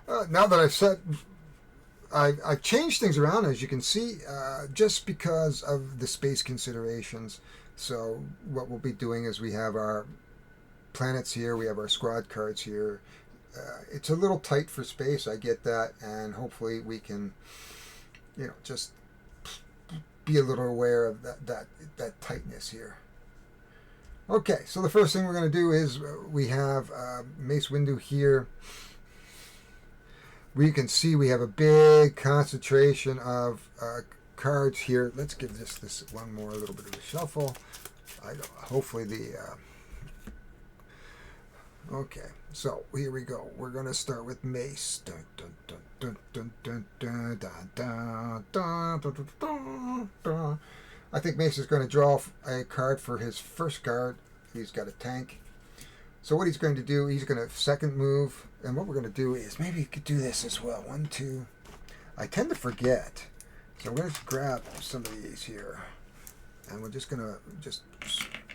Now that I've changed things around, as you can see, just because of the space considerations. So what we'll be doing is we have our planets here, we have our squad cards here. It's a little tight for space, I get that, and hopefully we can, just be a little aware of that tightness here. Okay, so the first thing we're going to do is we have Mace Windu here. We can see we have a big concentration of cards here. Let's give this one more, a little bit of a shuffle. Hopefully okay, so here we go. We're going to start with Mace. Dun, dun, dun, dun, dun, dun, dun, dun, dun, dun, dun, dun, dun. I think Mace is going to draw a card for his first card. He's got a tank. So what he's going to do, he's going to second move. And what we're going to do is, maybe you could do this as well. 1, 2. I tend to forget. So I'm going to grab some of these here. And we're just going to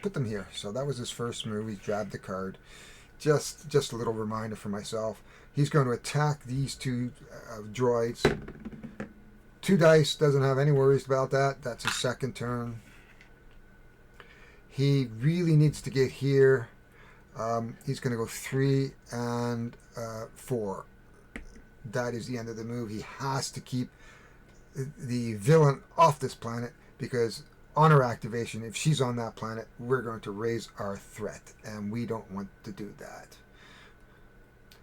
put them here. So that was his first move. He grabbed the card. Just a little reminder for myself. He's going to attack these two droids. 2 dice, doesn't have any worries about that. That's his second turn. He really needs to get here. He's going to go 3 and 4. That is the end of the move. He has to keep the villain off this planet, because on her activation, if she's on that planet, we're going to raise our threat, and we don't want to do that,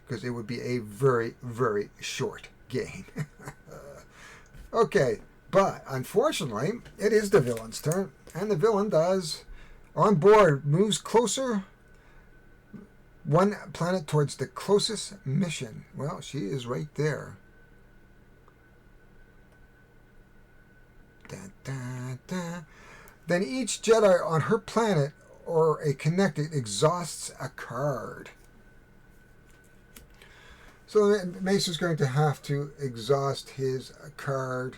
because it would be a very, very short game. Okay, but unfortunately, it is the villain's turn, and the villain does, on board, moves closer, 1 planet towards the closest mission. Well, she is right there. Da, da, da. Then each Jedi on her planet or a connected exhausts a card. So Mace is going to have to exhaust his card.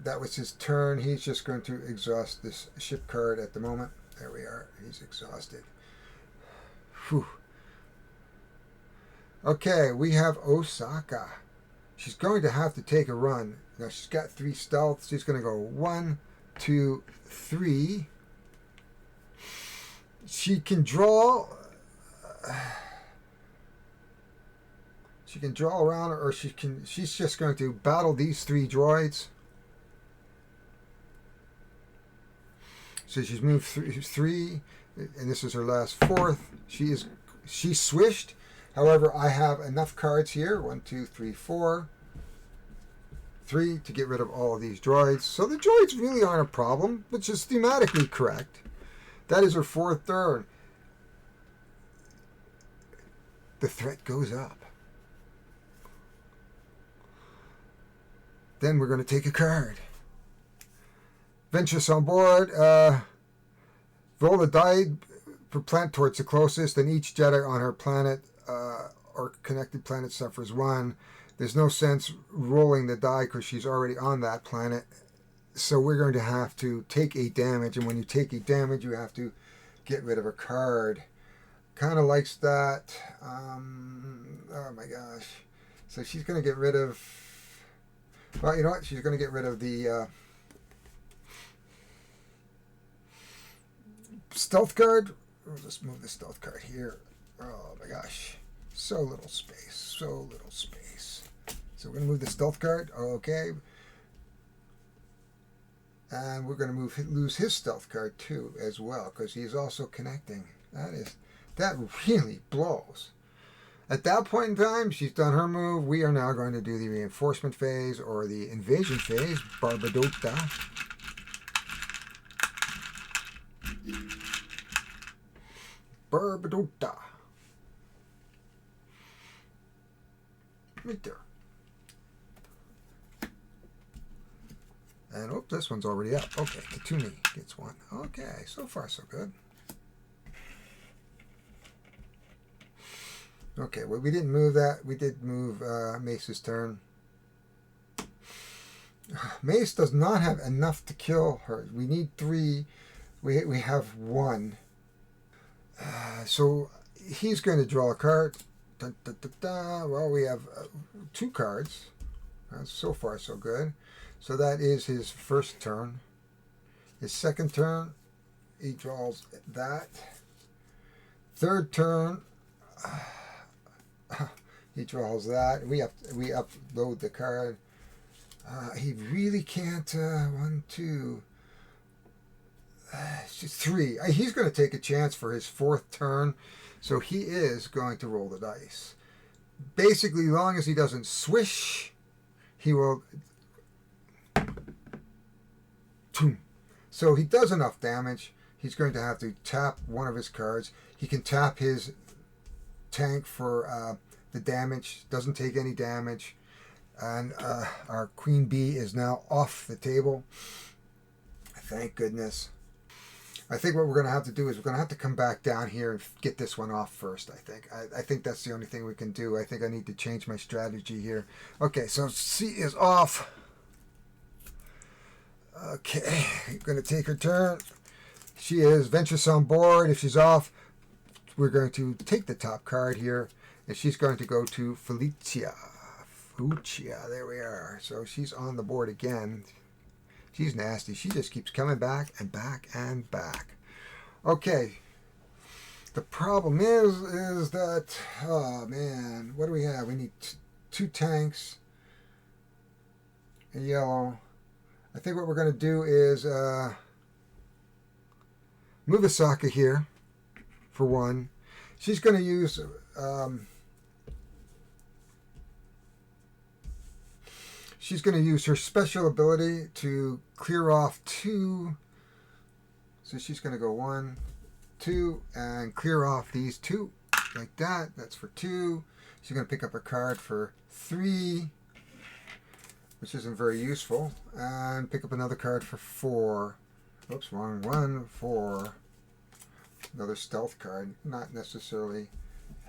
That was his turn. He's just going to exhaust this ship card at the moment. There we are. He's exhausted. Whew. Okay, we have Osaka. She's going to have to take a run. Now she's got 3 stealth. She's going to go 1, 2, 3. She can draw. She can draw around, or she's just going to battle these 3 droids. So she's moved 3, and this is her last 4th. She's swished. However, I have enough cards here. 1, 2, 3, 4. 3 to get rid of all of these droids. So the droids really aren't a problem, which is thematically correct. That is her 4th turn. The threat goes up. Then we're going to take a card. Ventress on board. Roll the die for planet towards the closest, and each Jedi on her planet or connected planet suffers 1. There's no sense rolling the die because she's already on that planet. So we're going to have to take 8 damage, and when you take 8 damage, you have to get rid of a card. Kind of likes that. Oh my gosh. So she's going to get rid of... Well, you know what? She's going to get rid of the stealth card. We'll just move the stealth card here. Oh my gosh. So little space. So little space. So we're going to move the stealth card. Okay. And we're going to lose his stealth card too as well, because he's also connecting. That really blows. At that point in time, she's done her move. We are now going to do the reinforcement phase, or the invasion phase. Barbadota. Barbadota. Right there. And, oh, this one's already up. Okay, Katuni gets 1. Okay, so far so good. Okay, well, we didn't move that. We did move Mace's turn. Mace does not have enough to kill her. We need 3. We have 1. So he's going to draw a card. Dun, dun, dun, dun. Well, we have 2 cards. So far, so good. So that is his first turn. His second turn, he draws that. Third turn, he draws that. We upload the card. He really can't. 1, 2, 3. He's going to take a chance for his 4th turn, so he is going to roll the dice. Basically, as long as he doesn't swish, he will. So he does enough damage. He's going to have to tap one of his cards. He can tap his tank for the damage. Doesn't take any damage. And our Queen Bee is now off the table. Thank goodness. I think what we're going to have to do is we're going to have to come back down here and get this one off first, I think. I think that's the only thing we can do. I think I need to change my strategy here. Okay, so C is off. Okay, I'm going to take her turn. She is venturesome board. If she's off, we're going to take the top card here, and she's going to go to Felicia. Fuchsia, there we are. So she's on the board again. She's nasty. She just keeps coming back and back and back. Okay. The problem is that, oh man, what do we have? We need 2 tanks. A yellow. I think what we're going to do is move Asaka here for 1. She's going to use her special ability to clear off 2. So she's going to go 1, 2, and clear off these 2 like that. That's for 2. She's going to pick up a card for 3. Which isn't very useful, and pick up another card for 4. Oops, wrong one. 4. Another stealth card, not necessarily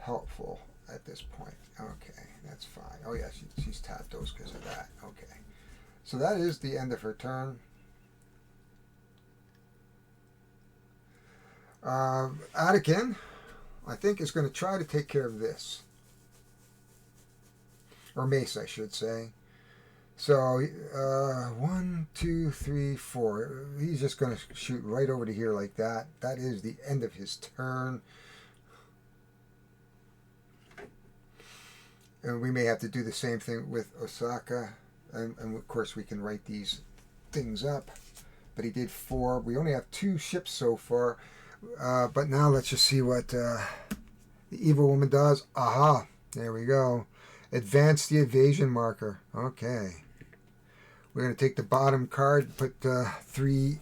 helpful at this point. Okay, that's fine. Oh yeah, she's tapped those because of that. Okay, so that is the end of her turn. Anakin, I think, is going to try to take care of this, or Mace, I should say. So, 1, 2, 3, 4. He's just going to shoot right over to here like that. That is the end of his turn. And we may have to do the same thing with Osaka. And of course, we can write these things up. But he did 4. We only have 2 ships so far. But now let's just see what the evil woman does. Aha! There we go. Advance the evasion marker. Okay. We're going to take the bottom card, put 3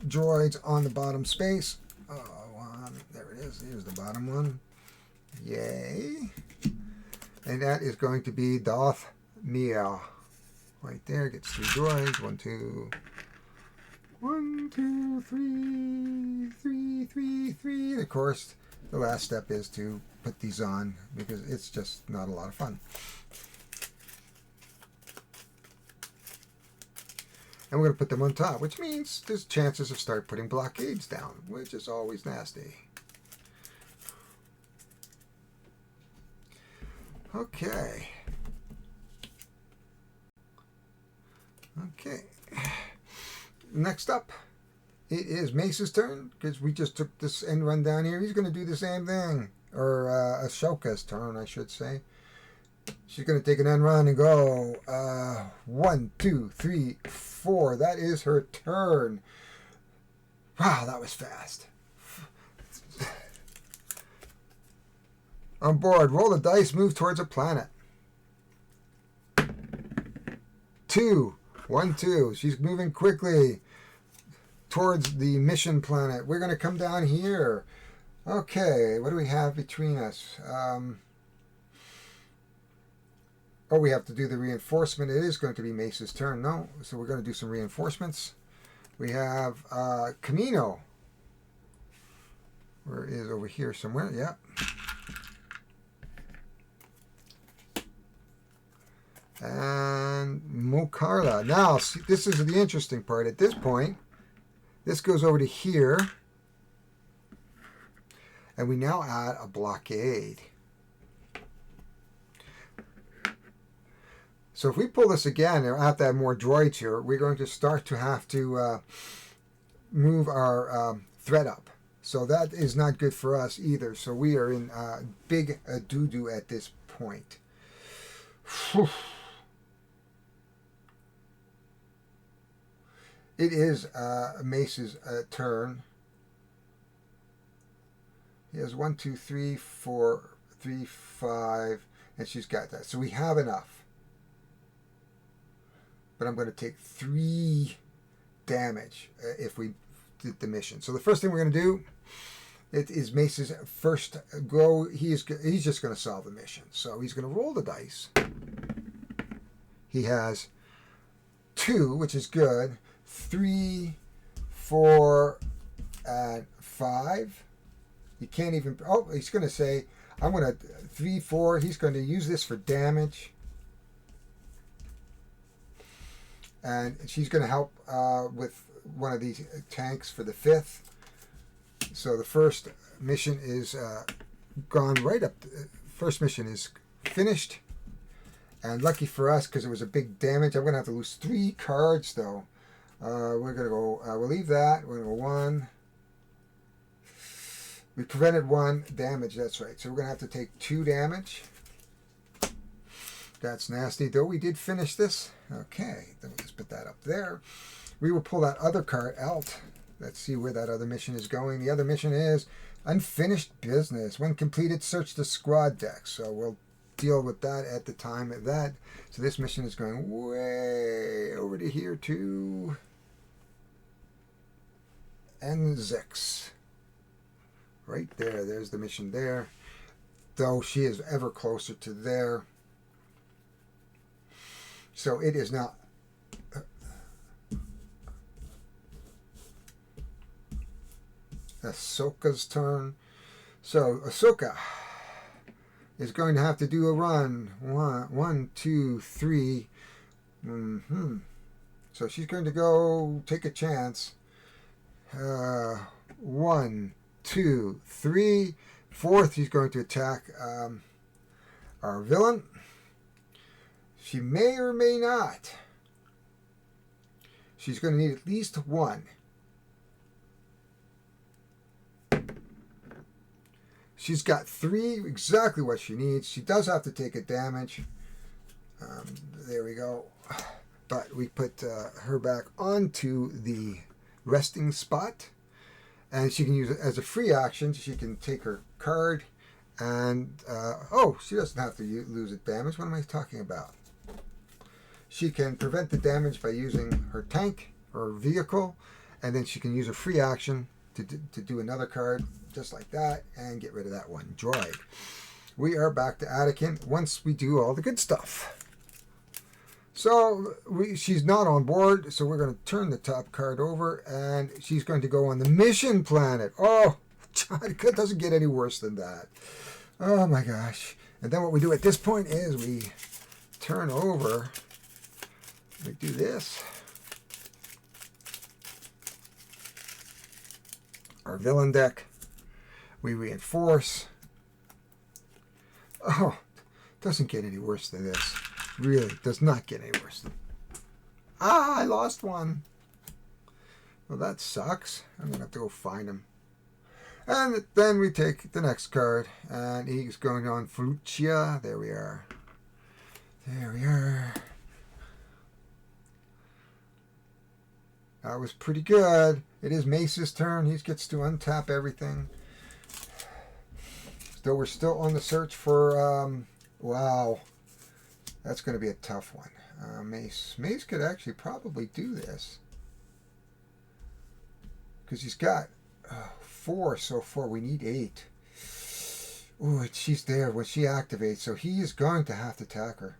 droids on the bottom space. There it is. Here's the bottom one. Yay. And that is going to be Darth Mia. Right there. Gets 3 droids. 1, 2. 1, 2, 3. 3, 3, 3. Of course, the last step is to put these on because it's just not a lot of fun. And we're going to put them on top, which means there's chances of start putting blockades down, which is always nasty. Okay. Okay. Next up, it is Mace's turn, because we just took this end run down here. He's going to do the same thing. Or Ashoka's turn, I should say. She's going to take an end run and go 1, 2, 3, 4. That is her turn. Wow, that was fast. On board, roll the dice, move towards a planet. 2. 1, 2. She's moving quickly towards the mission planet. We're going to come down here. Okay, what do we have between us? We have to do the reinforcement. It is going to be Mace's turn. No, so we're going to do some reinforcements. We have Camino. Where is over here somewhere? Yep. And Mokarla. Now, see, this is the interesting part. At this point, this goes over to here. And we now add a blockade. So if we pull this again, and I have to have more droids here, we're going to start to have to move our threat up. So that is not good for us either. So we are in big doo-doo at this point. It is Mace's turn. He has 1, 2, 3, 4, 3, 5, and she's got that. So we have enough. But I'm going to take 3 damage if we did the mission. So the first thing we're going to do, it is Mace's first go. He's just going to solve the mission. So he's going to roll the dice. He has 2, which is good. 3, 4, and 5. You can't even. Oh, he's going to say, I'm going to 3, 4. He's going to use this for damage. And she's going to help with one of these tanks for the 5th. So the first mission is gone right up. First mission is finished. And lucky for us, because it was a big damage, I'm going to have to lose 3 cards, though. We're going to go, we'll leave that. We're going to go 1. We prevented 1 damage, that's right. So we're going to have to take 2 damage. That's nasty, though we did finish this. Okay, then we'll just put that up there. We will pull that other card out. Let's see where that other mission is going. The other mission is unfinished business. When completed, search the squad deck. So we'll deal with that at the time of that. So this mission is going way over to here to N6. Right there. There's the mission there. Though she is ever closer to there. So it is not Ahsoka's turn. So Ahsoka is going to have to do a run. 1, 2, 3. So she's going to go take a chance. 1, 2, 3. 4th, he's going to attack our villain. She may or may not. She's going to need at least 1. She's got 3, exactly what she needs. She does have to take a damage. There we go. But we put her back onto the resting spot. And she can use it as a free action. She can take her card. And, she doesn't have to lose a damage. What am I talking about? She can prevent the damage by using her tank or vehicle, and then she can use a free action to do another card just like that and get rid of that one droid. We are back to Anakin once we do all the good stuff. So she's not on board, so we're going to turn the top card over, and she's going to go on the mission planet. Oh, it doesn't get any worse than that. Oh my gosh. And then what we do at this point is we turn over. We do this. Our villain deck. We reinforce. Oh, doesn't get any worse than this. Really, does not get any worse than. I lost 1. Well, that sucks. I'm going to have to go find him. And then we take the next card. And he's going on Frucia. There we are. There we are. That was pretty good. It is Mace's turn. He gets to untap everything. So we're still on the search for... wow. That's going to be a tough one. Mace. Mace could actually probably do this. Because he's got 4 so far. We need 8. Ooh, she's there when she activates. So he is going to have to attack her.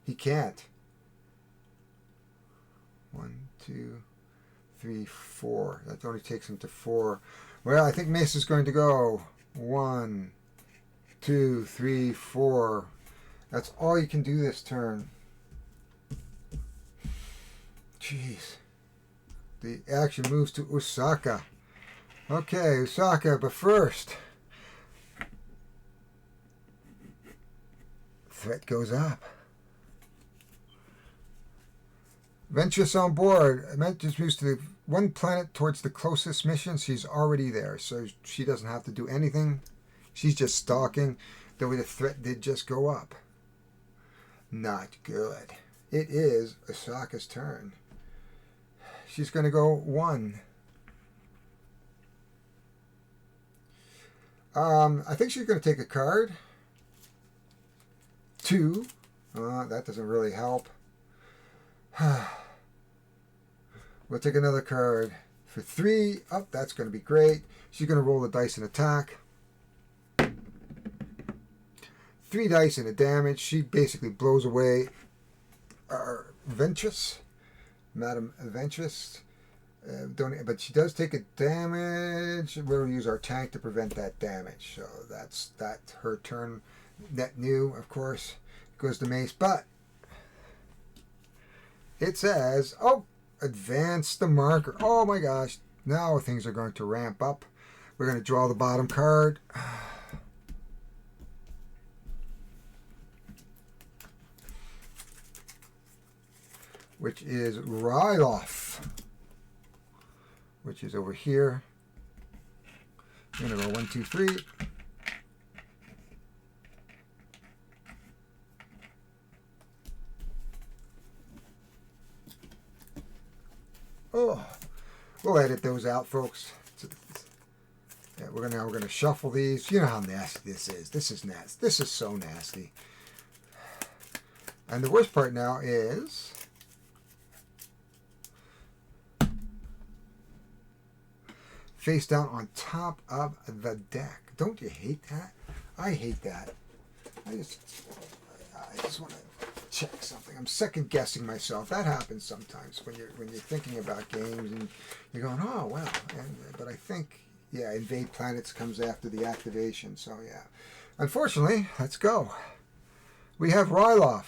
He can't. 1, 2, 3, 4. That only takes him to 4. Well, I think Mace is going to go 1, 2, 3, 4. That's all you can do this turn. Jeez. The action moves to Osaka. Okay, Osaka, but first, threat goes up. Ventress on board. Ventress moves to the one planet towards the closest mission. She's already there, so she doesn't have to do anything. She's just stalking. Though the threat did just go up. Not good. It is Asaka's turn. She's going to go 1. I think she's going to take a card. 2. That doesn't really help. We'll take another card for 3. Oh, that's going to be great. She's going to roll the dice and attack. 3 dice and a damage. She basically blows away our Ventress, Madam Ventress. But she does take a damage. We'll use our tank to prevent that damage. So that's her turn. Net new, of course, goes to Mace. But it says, oh, advance the marker. Oh my gosh. Now things are going to ramp up. We're going to draw the bottom card. Which is Ryloth, which is over here. I'm going to go 1, 2, 3. Oh, we'll edit those out, folks. Yeah, we're gonna shuffle these. You know how nasty this is. This is nasty. This is so nasty. And the worst part now is face down on top of the deck. Don't you hate that? I hate that. I just want to check something. I'm second guessing myself. That happens sometimes when you're thinking about games and you're going, oh wow. But I think, yeah, Invade Planets comes after the activation. So yeah, unfortunately, let's go. We have Ryloth.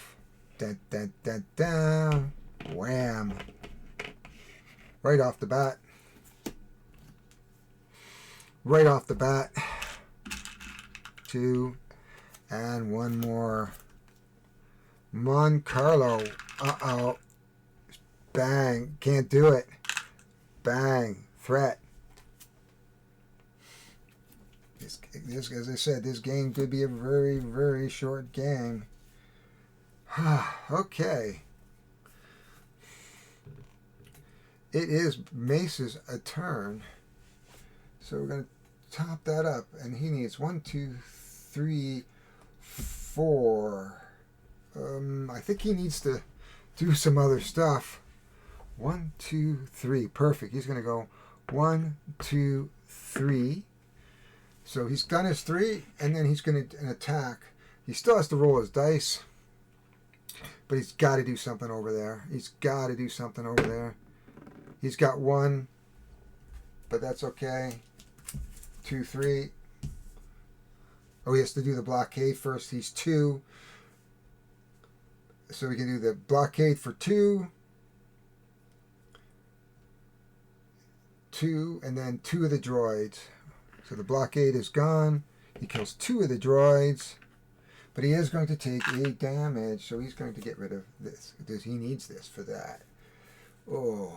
Dun, dun, dun, dun. Wham! Right off the bat. Right off the bat. 2 and 1 more. Moncarlo. Uh-oh. Bang. Can't do it. Bang. Threat. This, as I said, this game could be a very, very short game. Okay. It is Mace's turn. So we're going to top that up. And he needs 1, 2, 3, 4. I think he needs to do some other stuff. 1, 2, 3. Perfect. He's going to go 1, 2, 3. So he's done his 3, and then he's going to attack. He still has to roll his dice, but he's got to do something over there. He's got to do something over there. He's got 1, but that's okay. 2, 3. Oh, he has to do the blockade first. He's 2. So we can do the blockade for 2. 2, and then 2 of the droids. So the blockade is gone. He kills 2 of the droids. But he is going to take 8 damage, so he's going to get rid of this. Because he needs this for that. Oh.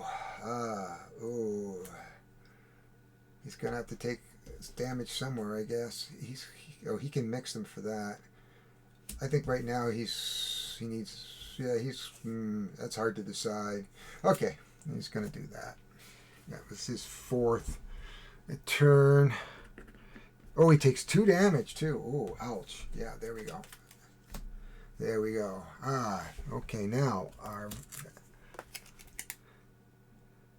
He's going to have to take damage somewhere, I guess. He can mix them for that. I think right now he needs, that's hard to decide. Okay, he's going to do that. That was his 4th turn. Oh, he takes 2 damage too. Oh, ouch. Yeah, there we go. There we go. Okay, now our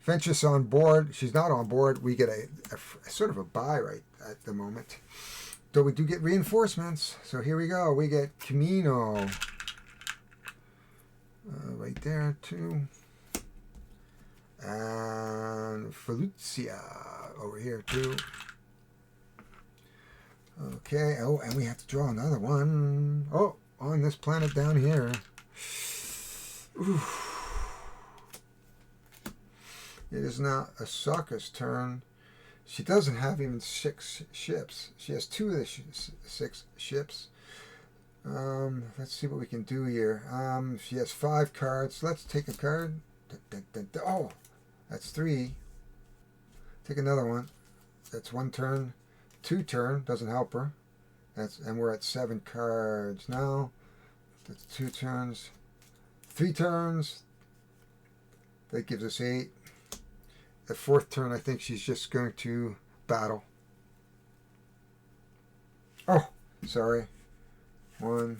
Ventress on board. She's not on board. We get a sort of a buy right at the moment. Though we do get reinforcements. So here we go. We get Camino. Right there too. And Felucia over here too. Okay. Oh, and we have to draw another one. Oh, on this planet down here. Oof. It is now Asaka's turn. She doesn't have even 6 ships. She has 2 of the 6 ships. Let's see what we can do here. She has 5 cards. Let's take a card. Oh, that's 3. Take another one. That's 1 turn. 2 turn. Doesn't help her. And we're at 7 cards now. That's 2 turns. 3 turns. That gives us 8. The 4th turn, I think she's just going to battle. Oh, sorry. 1,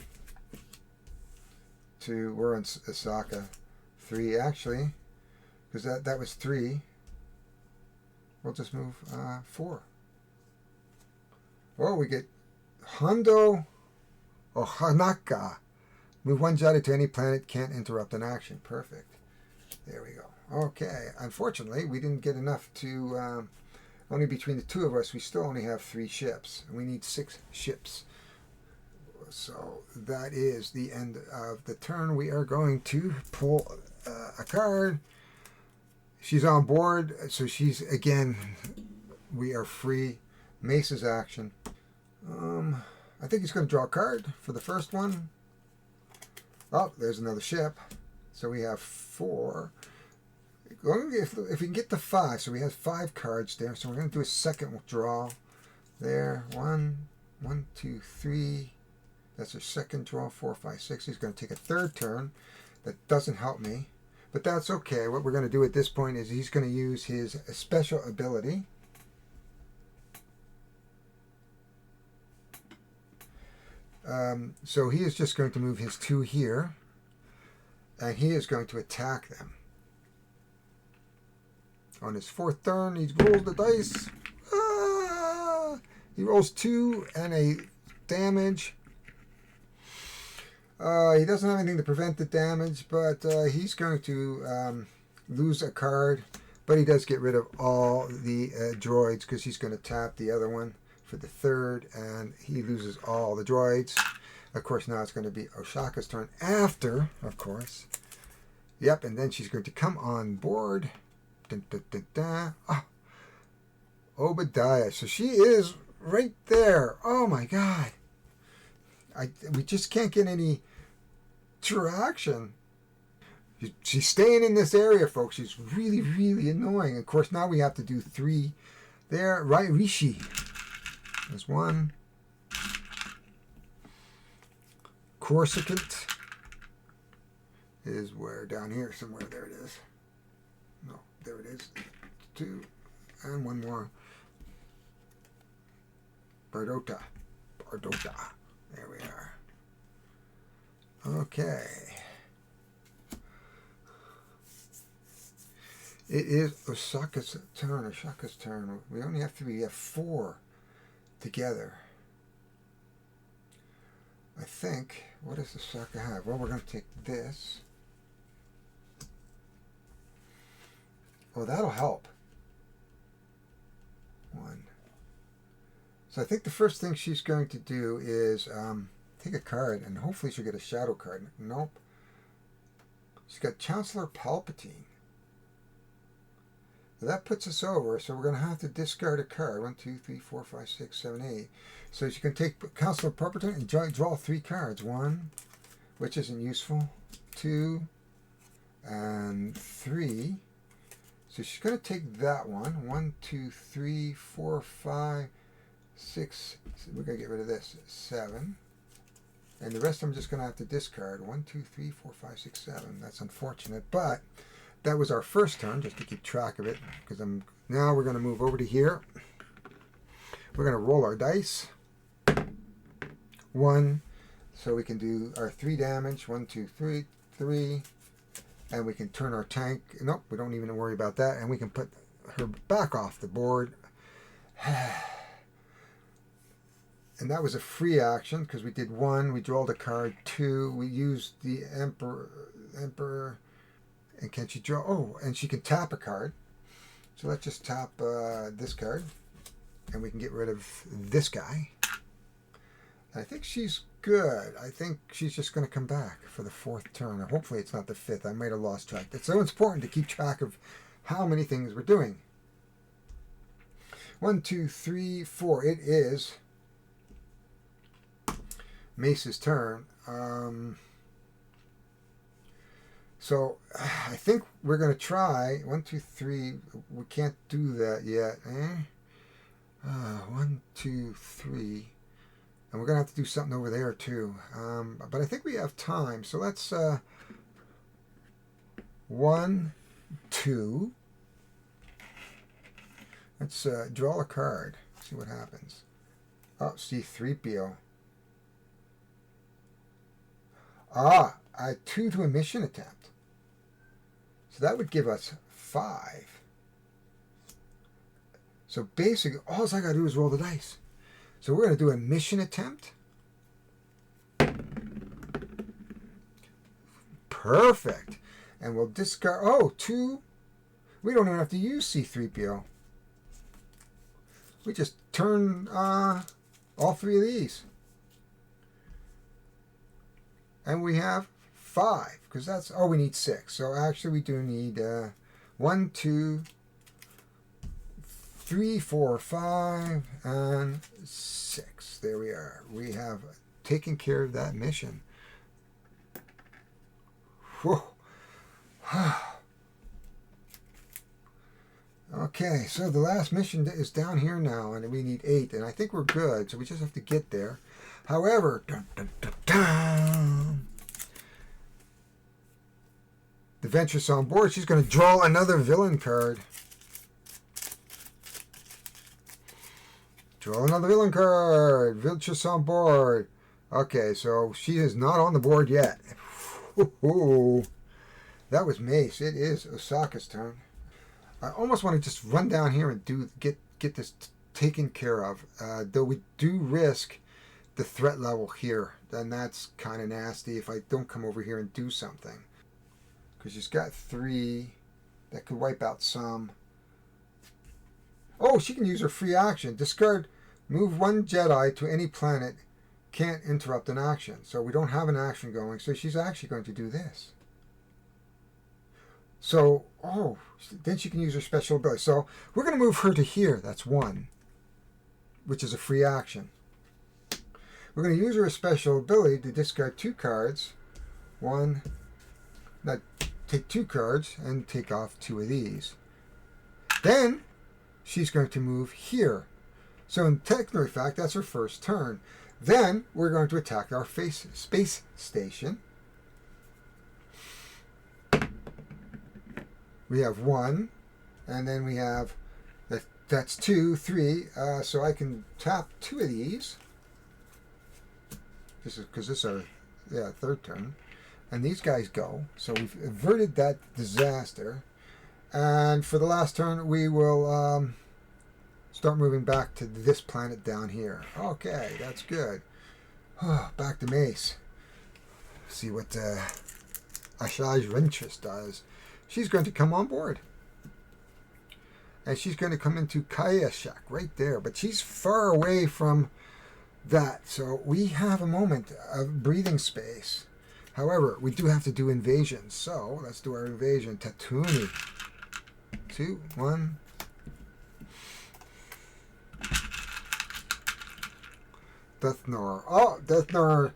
2. We're on Osaka. 3, actually, because that was 3. We'll just move 4. Oh, we get Hondo Ohanaka. Move 1 jotted to any planet, can't interrupt an action. Perfect. There we go. Okay. Unfortunately, we didn't get enough to... only between the 2 of us, we still only have 3 ships. We need 6 ships. So that is the end of the turn. We are going to pull a card. She's on board, so she's, again, we are free. Mace's action. I think he's going to draw a card for the first one. Oh, there's another ship. So we have 4. If we can get to 5, so we have 5 cards there. So we're going to do a second draw there. 1, 2, 3. That's our second draw. 4, 5, 6. He's going to take a 3rd turn. That doesn't help me, but that's okay. What we're going to do at this point is he's going to use his special ability. So he is just going to move his 2 here, and he is going to attack them. On his 4th turn, he rolls the dice. He rolls 2 and a damage. He doesn't have anything to prevent the damage, but he's going to lose a card. But he does get rid of all the droids because he's going to tap the other one for the 3rd, and he loses all the droids. Of course, now it's going to be Oshaka's turn after, of course. Yep, and then she's going to come on board. Dun, dun, dun, dun. Oh, Obadiah. So she is right there. Oh, my God. We just can't get any traction. She's staying in this area, folks. She's really, really annoying. Of course, now we have to do 3 there. Right, Rishi. There's 1. Corsicant is where? Down here somewhere. There it is. No, there it is. 2. And 1 more. Bardota. There we are. Okay. It is Osaka's turn. We only have 3. We have 4 together. I think. What does Osaka have? Well, we're going to take this. Oh, that'll help. 1. So I think the first thing she's going to do is take a card, and hopefully she'll get a shadow card. Nope. She's got Chancellor Palpatine. So that puts us over, so we're going to have to discard a card. 1, 2, 3, 4, 5, 6, 7, 8. So she can take Chancellor Palpatine and draw 3 cards. 1, which isn't useful. 2, and 3. So she's going to take that one. 1, 2, 3, 4, 5, 6. So we're going to get rid of this. 7. And the rest I'm just going to have to discard. 1, 2, 3, 4, 5, 6, 7. That's unfortunate, but that was our first turn, just to keep track of it. Because now we're going to move over to here. We're going to roll our dice. 1, so we can do our 3 damage. 1, 2, 3, 3. And we can turn our tank. Nope, we don't even worry about that. And we can put her back off the board. And that was a free action because we did 1. We drawed a card. 2. We used the Emperor. And can she draw? Oh, and she can tap a card. So let's just tap this card. And we can get rid of this guy. I think she's good. I think she's just going to come back for the 4th turn. Hopefully it's not the 5th. I might have lost track. It's so important to keep track of how many things we're doing. 1, 2, 3, 4. It is Mace's turn. So I think we're going to try 1, 2, 3. We can't do that yet. 1, 2, 3. And we're going to have to do something over there too. But I think we have time. So let's 1, 2. Let's draw a card. See what happens. Oh, C-3PO. Ah, I 2 to a mission attempt. So that would give us 5. So basically, all I got to do is roll the dice. So we're going to do a mission attempt. Perfect. And we'll discard... Oh, 2. We don't even have to use C-3PO. We just turn all 3 of these. And we have 5. Because that's... Oh, we need 6. So actually we do need 1, 2, 3, 4, 5, and 6. There we are. We have taken care of that mission. Whew. Okay, so the last mission is down here now, and we need 8, and I think we're good, so we just have to get there. However, dun, dun, dun, dun, the Ventress on board, she's going to draw another villain card. Draw another villain card. Ventress on board. Okay, so she is not on the board yet. Ooh, that was Mace. It is Osaka's turn. I almost want to just run down here and get this taken care of. Though we do risk the threat level here. Then that's kind of nasty if I don't come over here and do something. Because she's got 3. That could wipe out some. Oh, she can use her free action. Discard. Move 1 Jedi to any planet. Can't interrupt an action. So we don't have an action going. So she's actually going to do this. So, oh, then she can use her special ability. So we're going to move her to here. That's 1, which is a free action. We're going to use her special ability to discard 2 cards. 1, not take 2 cards and take off 2 of these. Then she's going to move here. So in technical fact, that's her first turn. Then we're going to attack our space station. We have 1, and then we have, that's 2, 3, so I can tap 2 of these. This is because this is our third turn. And these guys go. So we've averted that disaster. And for the last turn, we will start moving back to this planet down here. Okay, that's good. Back to Mace. See what Ashaj Ventress does. She's going to come on board. And she's going to come into Kayashak right there. But she's far away from that. So we have a moment of breathing space. However, we do have to do invasion. So let's do our invasion. Tatooine. 2, 1. Death Nor. Oh, Death Nor.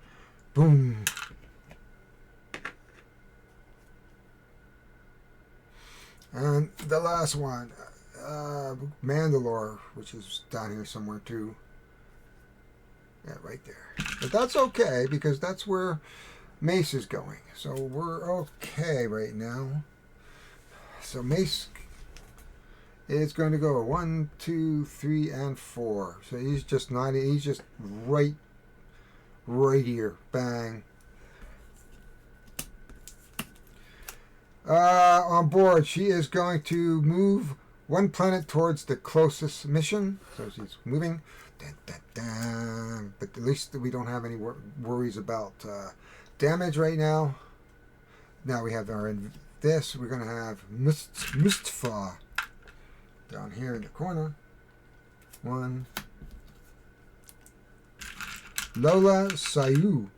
Boom. And the last one, Mandalore, which is down here somewhere too. Yeah, right there. But that's okay, because that's where Mace is going. So we're okay right now. So Mace is going to go 1, 2, 3, and 4. So he's just not. He's just right here. Bang. On board, she is going to move 1 planet towards the closest mission. So she's moving. Dun, dun, dun. But at least we don't have any worries about damage right now. Now we have our this. We're going to have Mustafa down here in the corner. 1. Lola Sayu.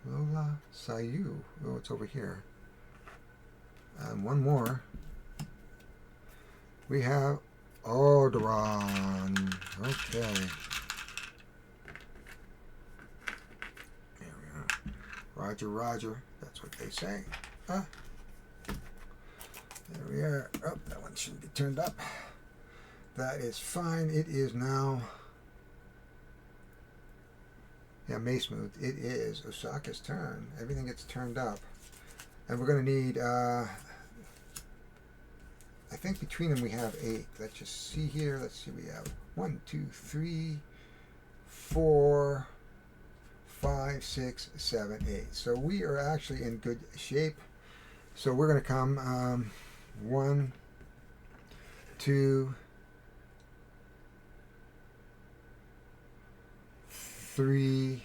Lola Sayu. Oh, it's over here. And 1 more. We have Alderaan. Okay. There we are. Roger, roger. That's what they say. There we are. Oh, that one shouldn't be turned up. That is fine. It is now. Yeah, Mace moved. It is Osaka's turn. Everything gets turned up. And we're going to need, I think between them we have 8. Let's just see here. Let's see, we have 1, 2, 3, 4, 5, 6, 7, 8. So we are actually in good shape. So we're going to come 1, 2, 3,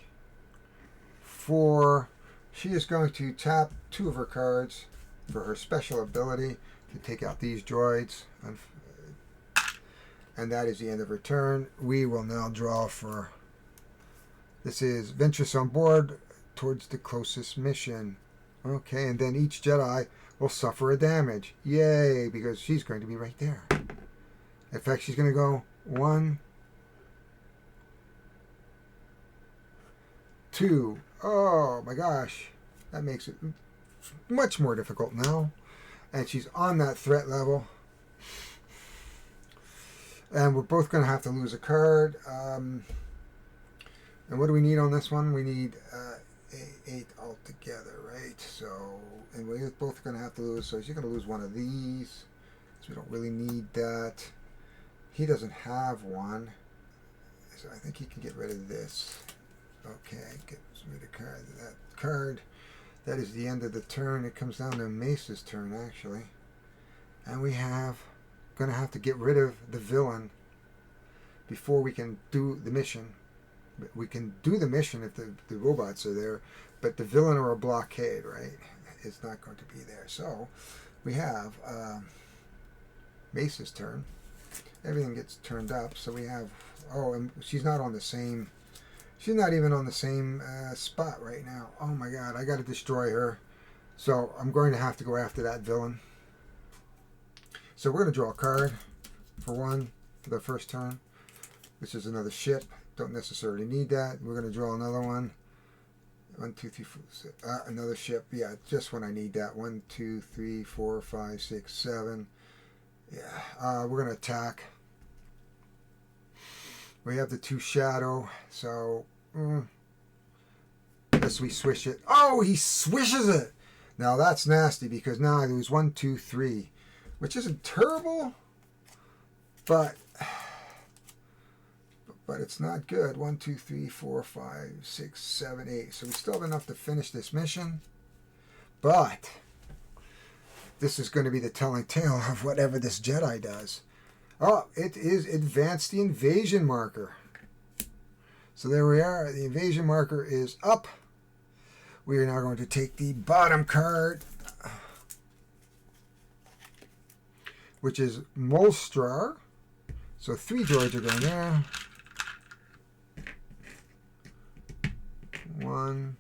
4. She is going to tap 2 of her cards for her special ability to take out these droids. And that is the end of her turn. We will now draw for... This is Ventress on board towards the closest mission. Okay, and then each Jedi will suffer a damage. Yay, because she's going to be right there. In fact, she's going to go 1, 2. Oh my gosh. That makes it much more difficult now. And she's on that threat level. And we're both going to have to lose a card. And what do we need on this one? We need 8 altogether, right? So, and we're both going to have to lose. So she's going to lose one of these. So we don't really need that. He doesn't have one. So I think he can get rid of this. Okay, get rid of that card. That is the end of the turn. It comes down to Mace's turn, actually. And we have going to have to get rid of the villain before we can do the mission. We can do the mission if the robots are there, but the villain or a blockade, right, is not going to be there. So we have Mace's turn. Everything gets turned up. So we have, oh, and she's not on the same... She's not even on the same spot right now. Oh my god, I got to destroy her. So I'm going to have to go after that villain. So we're going to draw a card for the first turn. This is another ship. Don't necessarily need that. We're going to draw another one. 1, 2, 3, 4, 6. Another ship. Yeah, just when I need that. 1, 2, 3, 4, 5, 6, 7. Yeah, we're going to attack. We have the 2 shadow, so unless we swish it. Oh, he swishes it. Now that's nasty because now I lose 1, 2, 3, which isn't terrible, but it's not good. 1, 2, 3, 4, 5, 6, 7, 8. So we still have enough to finish this mission, but this is going to be the telling tale of whatever this Jedi does. Oh, it is advanced the invasion marker. So there we are. The invasion marker is up. We are now going to take the bottom card, which is Molstrar. So 3 droids are going there. 1.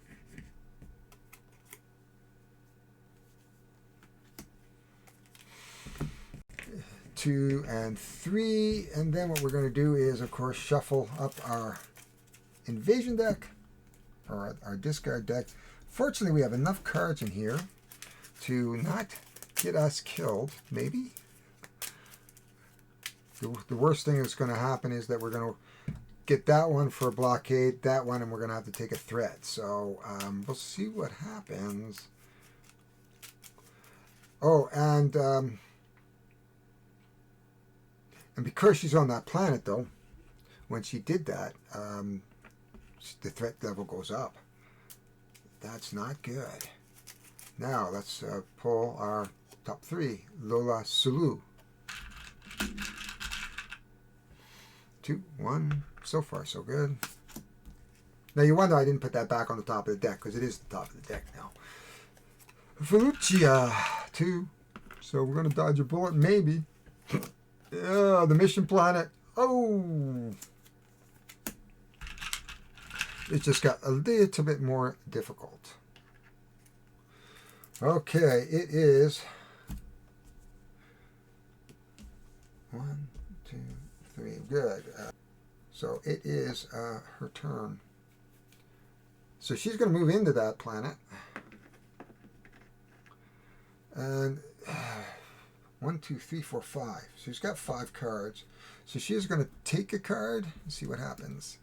2 and 3, and then what we're going to do is, of course, shuffle up our invasion deck, or our discard deck. Fortunately, we have enough cards in here to not get us killed, maybe. The worst thing that's going to happen is that we're going to get that one for a blockade, that one, and we're going to have to take a threat. So we'll see what happens. Oh, and because she's on that planet, though, when she did that, the threat level goes up. That's not good. Now, let's pull our top 3. Lola Sulu. 2, 1. So far, so good. Now, you wonder I didn't put that back on the top of the deck, because it is the top of the deck now. Felucia. 2. So we're going to dodge a bullet, maybe. Yeah, the mission planet. Oh! It just got a little bit more difficult. Okay, it is 1, 2, 3. Good. So it is her turn. So she's going to move into that planet. And 1, 2, 3, 4, 5. She's got 5 cards. So she's going to take a card and see what happens.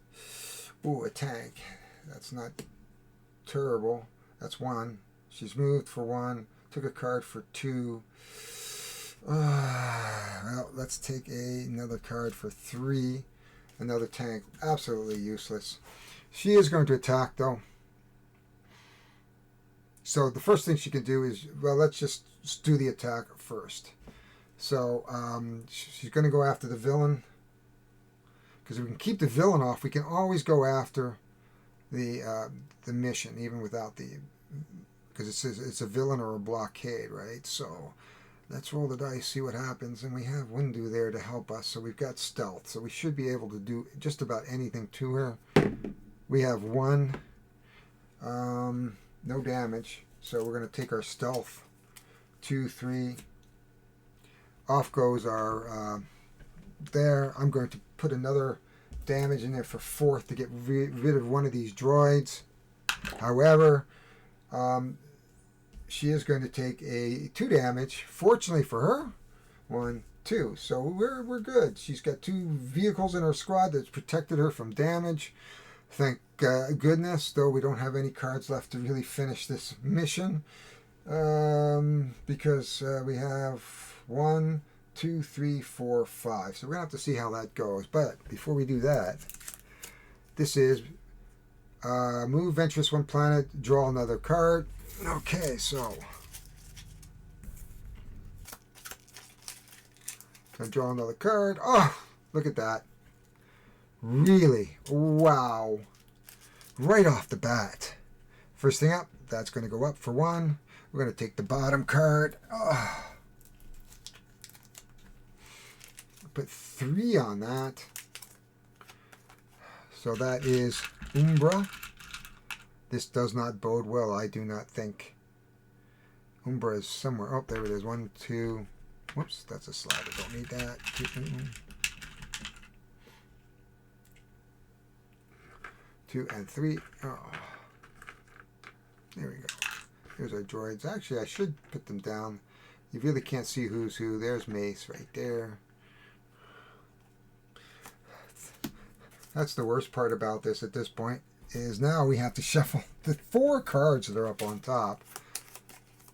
Ooh, a tank. That's not terrible. That's 1. She's moved for 1. Took a card for 2. Well, let's take another card for 3. Another tank. Absolutely useless. She is going to attack, though. So the first thing she can do is, well, let's just do the attack first. So she's going to go after the villain. Because if we can keep the villain off, we can always go after the mission, even without the... Because it's a villain or a blockade, right? So let's roll the dice, see what happens. And we have Windu there to help us. So we've got stealth. So we should be able to do just about anything to her. We have 1. No damage. So we're going to take our stealth. 2, 3. Off goes our... there. I'm going to put another damage in there for 4th to get rid of one of these droids. However... she is going to take a 2 damage. Fortunately for her, 1, 2. So we're good. She's got 2 vehicles in her squad that's protected her from damage. Thank goodness, though we don't have any cards left to really finish this mission. Because we have 1, 2, 3, 4, 5. So we're going to have to see how that goes. But before we do that, this is move Ventress 1 planet, draw another card. Okay, so I draw another card. Oh, look at that. Really? Wow. Right off the bat. First thing up, that's going to go up for 1. We're going to take the bottom card. Oh. Put 3 on that. So that is Umbra. This does not bode well, I do not think. Umbra is somewhere. Oh, there it is. 1, 2. Whoops, that's a slider. Don't need that. 2 and 3. Oh. There we go. Here's our droids. Actually, I should put them down. You really can't see who's who. There's Mace right there. That's the worst part about this at this point. Is now we have to shuffle the 4 cards that are up on top,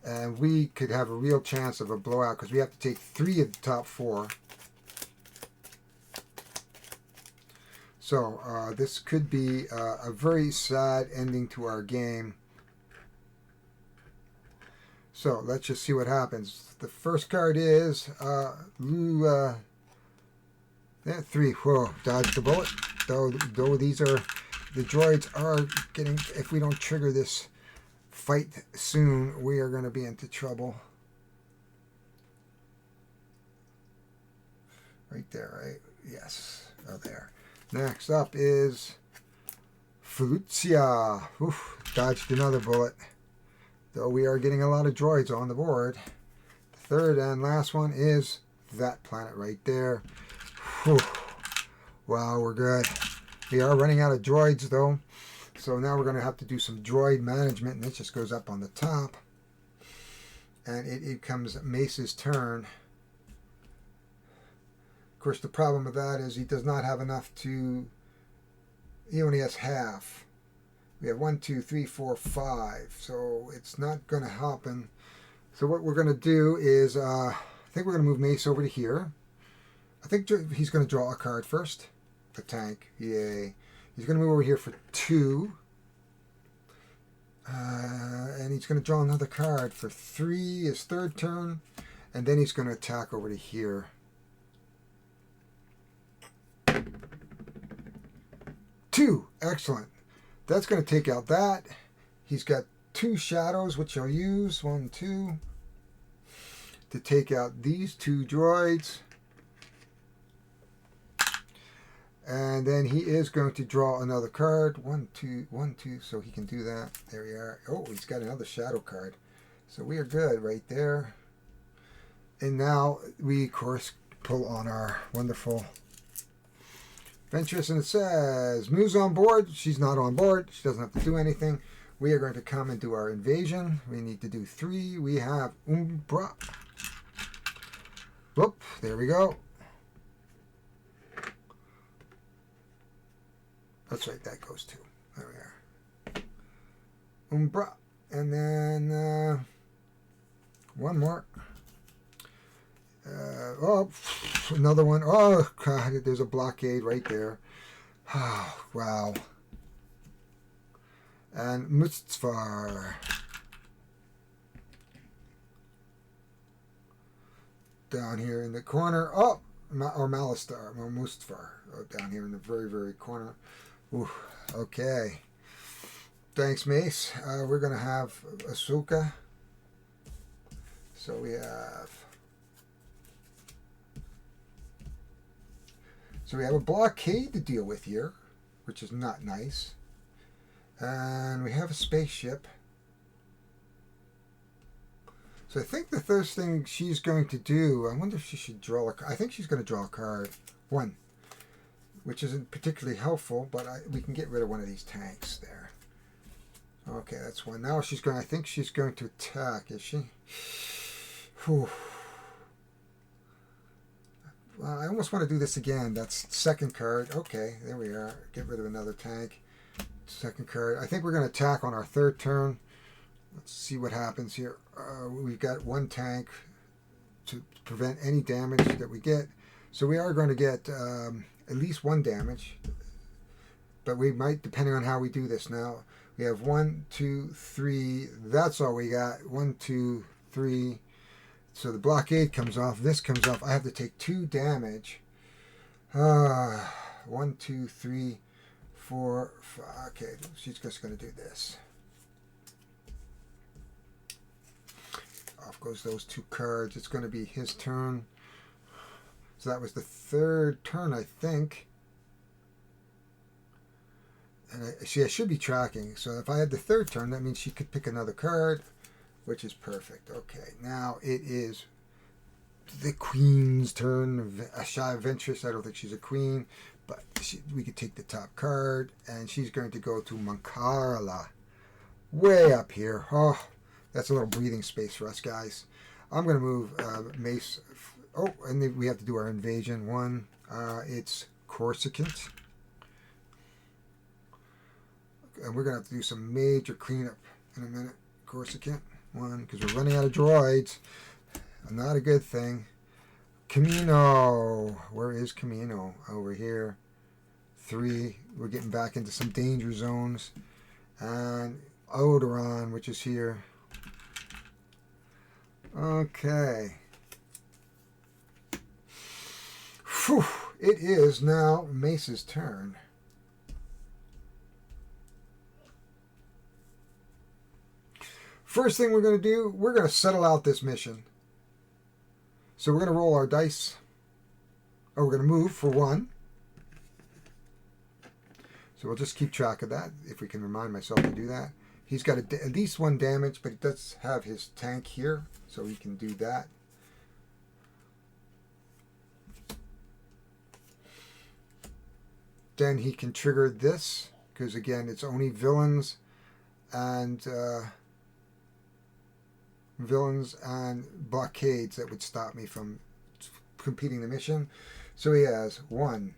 and we could have a real chance of a blowout because we have to take 3 of the top 4. So this could be a very sad ending to our game. So let's just see what happens. The first card is 3. Whoa, dodged the bullet. Though these are... The droids are getting... If we don't trigger this fight soon, we are going to be into trouble. Right there, right? Yes. Oh, there. Next up is... Felucia. Oof, dodged another bullet. Though we are getting a lot of droids on the board. The third and last one is that planet right there. Whew. Wow, we're good. We are running out of droids, though. So now we're going to have to do some droid management. And it just goes up on the top. And it comes Mace's turn. Of course, the problem with that is he does not have enough to... He only has half. We have 1, 2, 3, 4, 5. So it's not going to happen. So what we're going to do is... I think we're going to move Mace over to here. I think he's going to draw a card first. A tank. Yay. He's going to move over here for 2. And he's going to draw another card for 3, his third turn. And then he's going to attack over to here. Two. Excellent. That's going to take out that. He's got 2 shadows, which I'll use. 1, 2. To take out these 2 droids. And then he is going to draw another card. 1, 2, 1, 2. So he can do that. There we are. Oh, he's got another shadow card. So we are good right there. And now we, of course, pull on our wonderful Ventress. And it says, Moo's on board. She's not on board. She doesn't have to do anything. We are going to come and do our invasion. We need to do 3. We have Umbra. Whoop, there we go. That's right, that goes 2. There we are. Umbra. And then one more. Oh, another one. Oh, God, there's a blockade right there. Oh, wow. And Mustafar. Down here in the corner. Oh, or Malistar, or Mustafar. Oh, down here in the very, very corner. Ooh, okay. Thanks, Mace. We're going to have Ahsoka. So we have... So we have a blockade to deal with here, which is not nice. And we have a spaceship. So I think the first thing she's going to do, I wonder if she should draw a card. I think she's going to draw a card. 1. Which isn't particularly helpful, but we can get rid of one of these tanks there. Okay, that's 1. Now she's going, I think she's going to attack, is she? Whew. Well, I almost want to do this again. That's 2nd card. Okay, there we are. Get rid of another tank. 2nd card. I think we're going to attack on our 3rd turn. Let's see what happens here. We've got 1 tank to prevent any damage that we get. So we are going to get at least 1 damage. But we might, depending on how we do this now. We have 1, 2, 3. That's all we got. 1, 2, 3. So the blockade comes off. This comes off. I have to take 2 damage. 1, 2, 3, 4, 5. Okay, she's just going to do this. Off goes those 2 cards. It's going to be his turn. So that was the 3rd turn, I think. And I should be tracking. So if I had the 3rd turn, that means she could pick another card, which is perfect. Okay, now it is the Queen's turn. Shy Ventress. I don't think she's a queen, but we could take the top card, and she's going to go to Mankarla. Way up here. Oh, that's a little breathing space for us, guys. I'm going to move Mace. Oh, and then we have to do our invasion. 1. It's Corsicant. And we're going to have to do some major cleanup in a minute. Corsicant. 1, because we're running out of droids. Not a good thing. Camino. Where is Camino? Over here. 3. We're getting back into some danger zones. And Odoron, which is here. Okay. Whew. It is now Mace's turn. First thing we're going to do, we're going to settle out this mission. So we're going to roll our dice. Oh, we're going to move for 1. So we'll just keep track of that, if we can remind myself to do that. He's got at least 1 damage, but he does have his tank here, so he can do that. Then he can trigger this, because again, it's only villains and blockades that would stop me from completing the mission. So he has 1,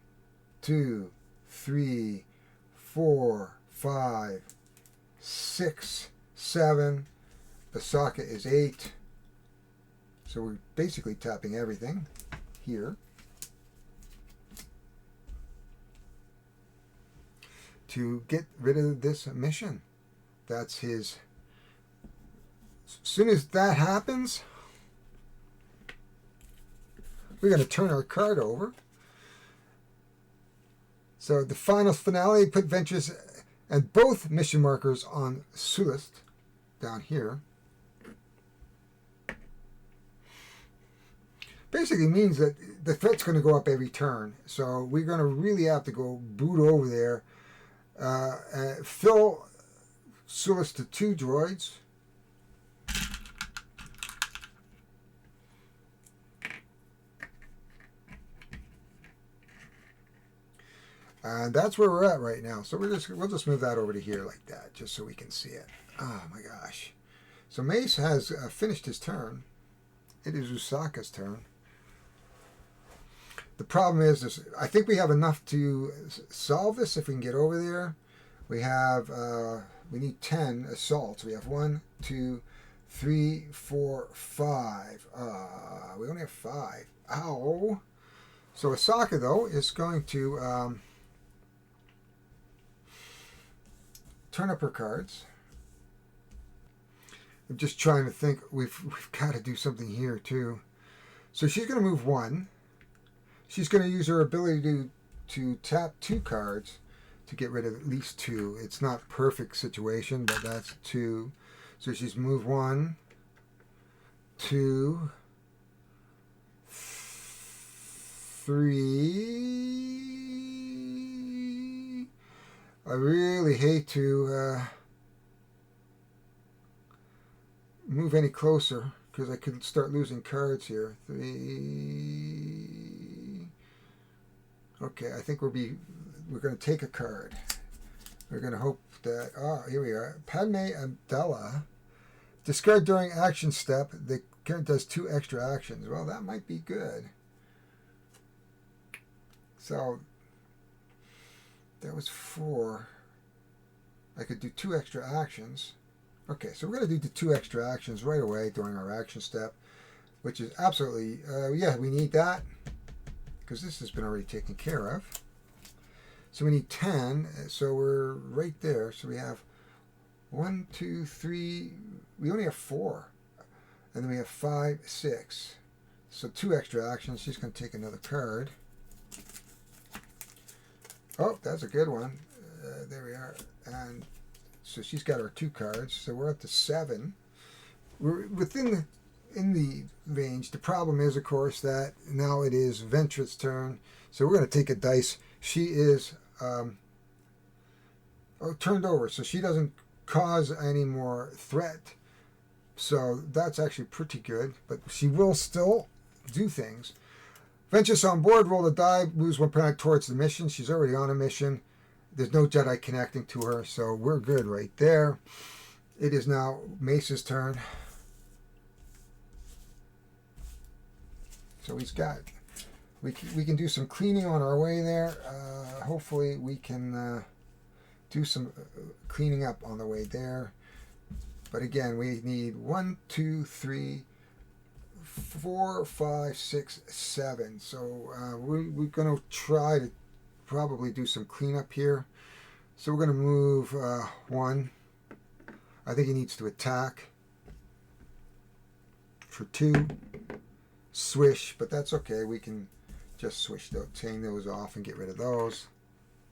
2, 3, 4, 5, 6, 7. The socket is 8. So we're basically tapping everything here to get rid of this mission. That's his. As soon as that happens, we're going to turn our card over. So the final finale, put Ventress and both mission markers on Sulist down here. Basically means that the threat's going to go up every turn. So we're going to really have to go boot over there. Fill Sulist to 2 droids. And that's where we're at right now. So we'll just move that over to here like that, just so we can see it. Oh my gosh. So Mace has finished his turn. It is Usaka's turn. The problem is, I think we have enough to solve this if we can get over there. We have, we need 10 assaults. We have 1, 2, 3, 4, 5. We only have 5. Ow. So Usaka, though, is going to turn up her cards. I'm just trying to think. We've got to do something here, too. So she's going to move 1. She's going to use her ability to tap 2 cards to get rid of at least 2. It's not a perfect situation, but that's 2. So she's moved 1, 2, 3. I really hate to move any closer because I could start losing cards here. 3. Okay, I think we're going to take a card. We're going to hope that... Oh, here we are. Padme Amidala. Discard during action step. The card does 2 extra actions. Well, that might be good. So, that was 4. I could do 2 extra actions. Okay, so we're going to do the 2 extra actions right away during our action step, which is absolutely... yeah, we need that, because this has been already taken care of. So we need 10, so we're right there. So we have 1, 2, 3, we only have 4. And then we have 5, 6. So 2 extra actions. She's going to take another card. Oh, that's a good one. There we are. And so she's got her 2 cards. So we're up to 7. We're within in the range. The problem is, of course, that now it is Ventra's turn. So we're going to take a dice. She is turned over, so she doesn't cause any more threat. So that's actually pretty good, but she will still do things. Ventress on board, roll a die, moves 1 planet towards the mission. She's already on a mission. There's no Jedi connecting to her, so we're good right there. It is now Mace's turn. So he's got... We can do some cleaning on our way there. Hopefully we can do some cleaning up on the way there. But again, we need 1, 2, 3, 4, 5, 6, 7. So we're going to try to probably do some cleanup here. So we're going to move 1. I think he needs to attack for 2. Swish, but that's okay. We can just switch those, chain those off and get rid of those.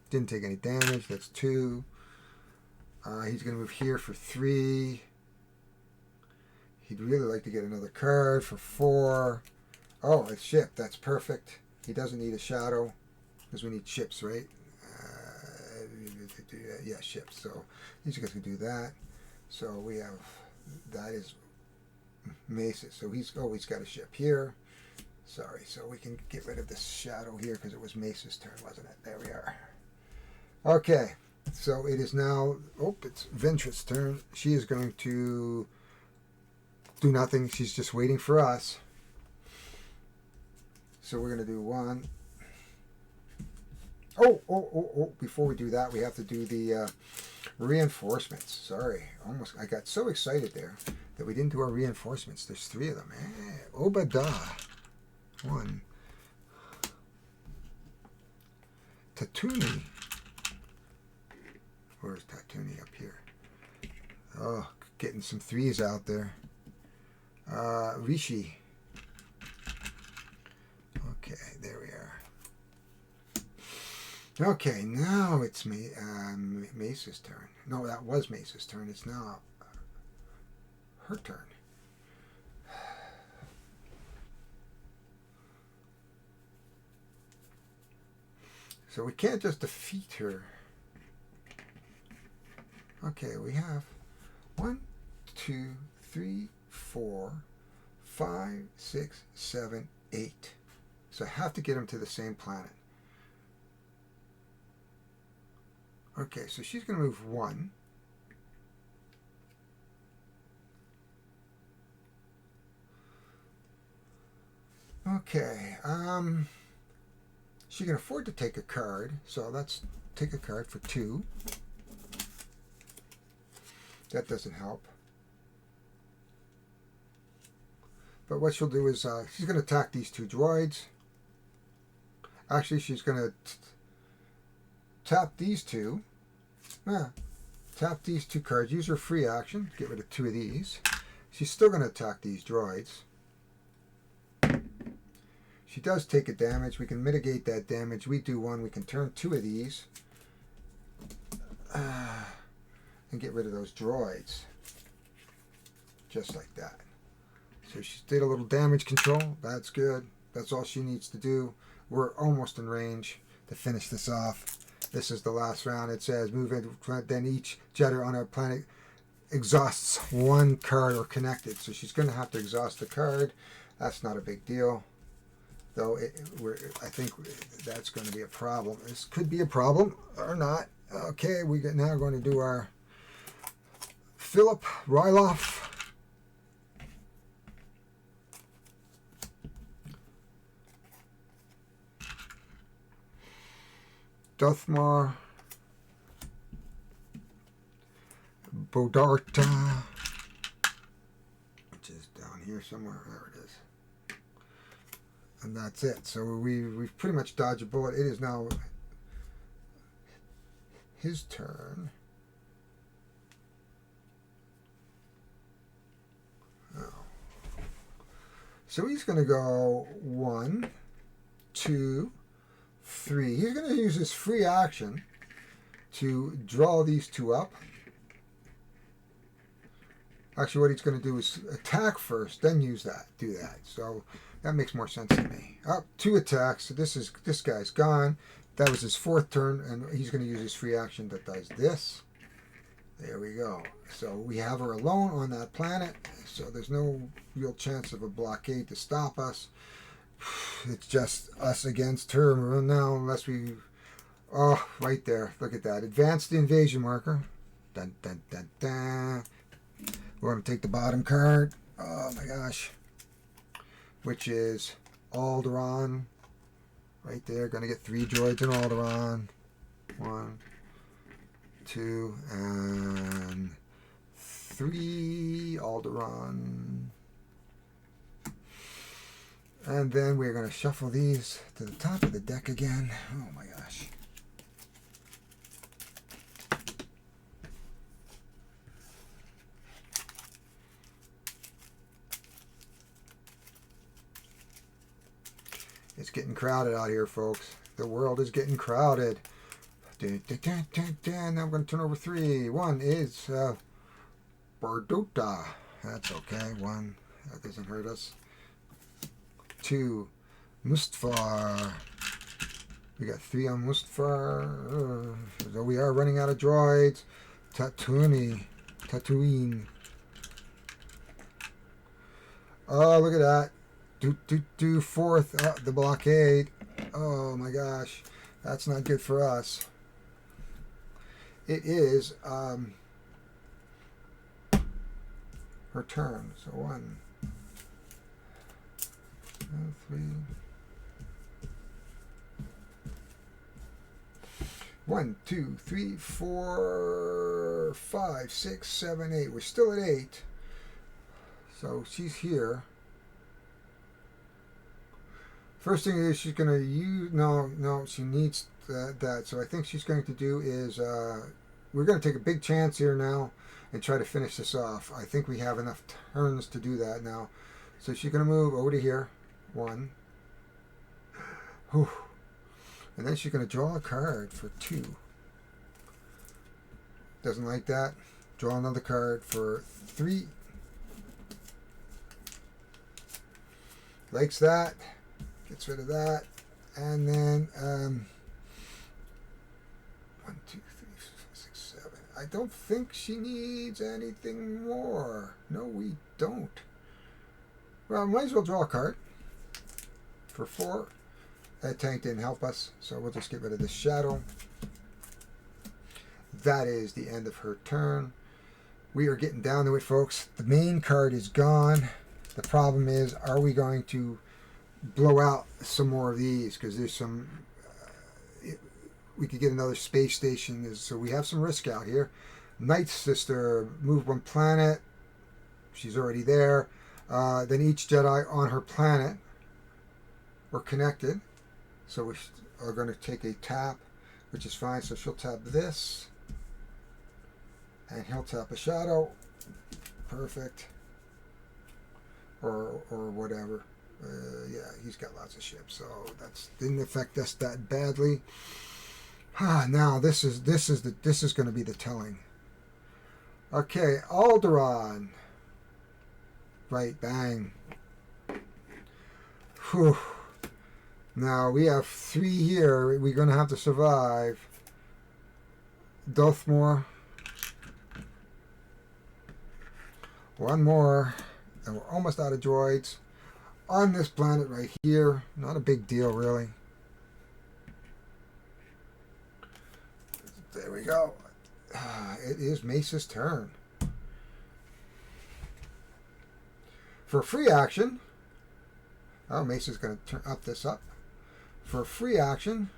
Didn't take any damage. That's 2. He's going to move here for 3. He'd really like to get another card for 4. Oh, a ship. That's perfect. He doesn't need a shadow because we need ships, right? Yeah, ships. So he's going to do that. So we have, that is Mace's. So he's got a ship here. Sorry, so we can get rid of this shadow here because it was Mace's turn, wasn't it? There we are. Okay, so it is now, it's Ventra's turn. She is going to do nothing. She's just waiting for us. So we're going to do 1. Before we do that, we have to do the reinforcements. Sorry, I got so excited there that we didn't do our reinforcements. There's 3 of them. Obadiah. 1. Tatooine. Where's Tatooine? Up here. Oh, getting some 3s out there. Rishi. Okay, there we are. Okay, now it's Mace's turn. No, that was Mace's turn. It's now her turn. So we can't just defeat her. Okay, we have 1, 2, 3, 4, 5, 6, 7, 8. So I have to get them to the same planet. Okay, so she's going to move 1. Okay, she can afford to take a card, so let's take a card for 2. That doesn't help. But what she'll do is she's going to attack these 2 droids. Actually, she's going to tap these 2. Tap these 2 cards. Use her free action. Get rid of 2 of these. She's still going to attack these droids. She does take a damage. We can mitigate that damage. We do 1. We can turn 2 of these. And get rid of those droids. Just like that. So she did a little damage control. That's good. That's all she needs to do. We're almost in range to finish this off. This is the last round. It says move in, then each jetter on our planet exhausts 1 card or connected. So she's going to have to exhaust the card. That's not a big deal. Though I think that's going to be a problem. This could be a problem or not. Okay, we are now going to do our Philip Ryloff. Dothmar Bodarta, which is down here somewhere. There it is. And that's it. So we've pretty much dodged a bullet. It is now his turn. Oh. So he's going to go 1, 2, 3. He's going to use his free action to draw these 2 up. Actually, what he's going to do is attack first, then do that. So that makes more sense to me. Up 2 attacks. So this guy's gone. That was his 4th turn, and he's going to use his free action that does this. There we go. So we have her alone on that planet. So there's no real chance of a blockade to stop us. It's just us against her now, unless we... Oh, right there. Look at that. Advance the invasion marker. Dun, dun, dun, dun. We're going to take the bottom card. Oh, my gosh. Which is Alderaan. Right there. Going to get 3 droids in Alderaan. 1, 2, and 3. Alderaan. And then we're going to shuffle these to the top of the deck again. Oh my gosh. It's getting crowded out here, folks. The world is getting crowded. Now I'm going to turn over 3. 1 is Barduta. That's okay. 1. That doesn't hurt us. 2, Mustafar. We got 3 on Mustafar. So we are running out of droids. Tatooine. Oh, look at that. 4th. The blockade. Oh my gosh. That's not good for us. It is her turn. So 1, 3. 1, 2, 3, 4, 5, 6, 7, 8. We're still at 8. So she's here. First thing is she's going to use... No, she needs that. So I think she's going to do is... we're going to take a big chance here now and try to finish this off. I think we have enough turns to do that now. So she's going to move over to here. 1. Whew. And then she's going to draw a card for 2. Doesn't like that. Draw another card for 3. Likes that. Gets rid of that. And then 1, 2, 3, 4, 6, 7. I don't think she needs anything more. No, we don't. Well, might as well draw a card for 4. That tank didn't help us, so we'll just get rid of this shadow. that is the end of her turn. We are getting down to it, folks. The main card is gone. The problem is, are we going to blow out some more of these? Because there's some... we could get another space station, so we have some risk out here. Night Sister, move one planet. She's already there. Then each Jedi on her planet were connected. So we are going to take a tap, which is fine. So she'll tap this. And he'll tap a shadow. Perfect. Or whatever. Yeah, he's got lots of ships, so that didn't affect us that badly. Now this is going to be the telling. Okay, Alderaan. Right, bang. Whew. Now we have 3 here. We're going to have to survive. Dothmore. 1 more, and we're almost out of droids on this planet right here. Not a big deal, really. There we go. It is Mace's turn. For free action, Mace is going to up this up. For free action,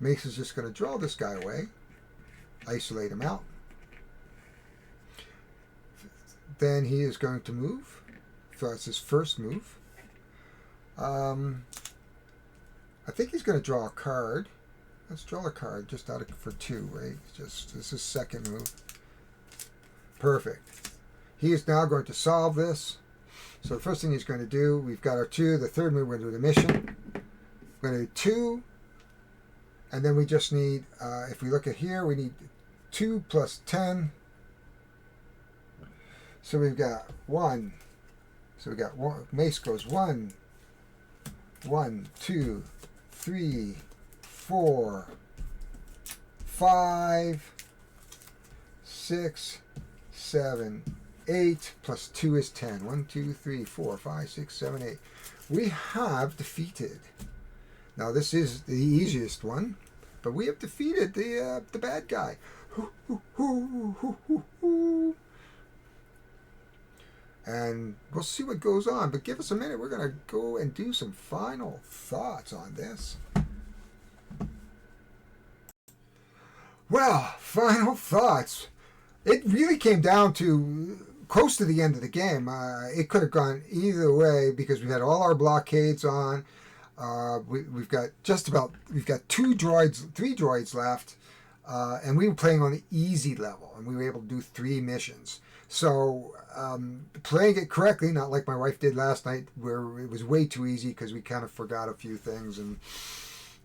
Mace is just going to draw this guy away, isolate him out. Then he is going to move. So that's his first move. I think he's going to draw a card. Let's draw a card just out of for 2, right? Just this is second move. Perfect. He is now going to solve this. So the first thing he's going to do, we've got our 2. The third move, we're going to do the mission. We're going to do 2. And then we just need, if we look at here, we need 2 plus 10. So we've got 1. So we got 1. Mace goes 1, 2, 3, 4, 5, 6, 7, 8. Plus 2 is 10. 1, 2, 3, 4, 5, 6, 7, 8. We have defeated. Now this is the easiest one, but we have defeated the bad guy. And we'll see what goes on. But give us a minute. We're going to go and do some final thoughts on this. Well, final thoughts. It really came down to close to the end of the game. It could have gone either way because we had all our blockades on. We've got 2 droids, 3 droids left. And we were playing on the easy level. And we were able to do 3 missions. So playing it correctly, not like my wife did last night where it was way too easy because we kind of forgot a few things and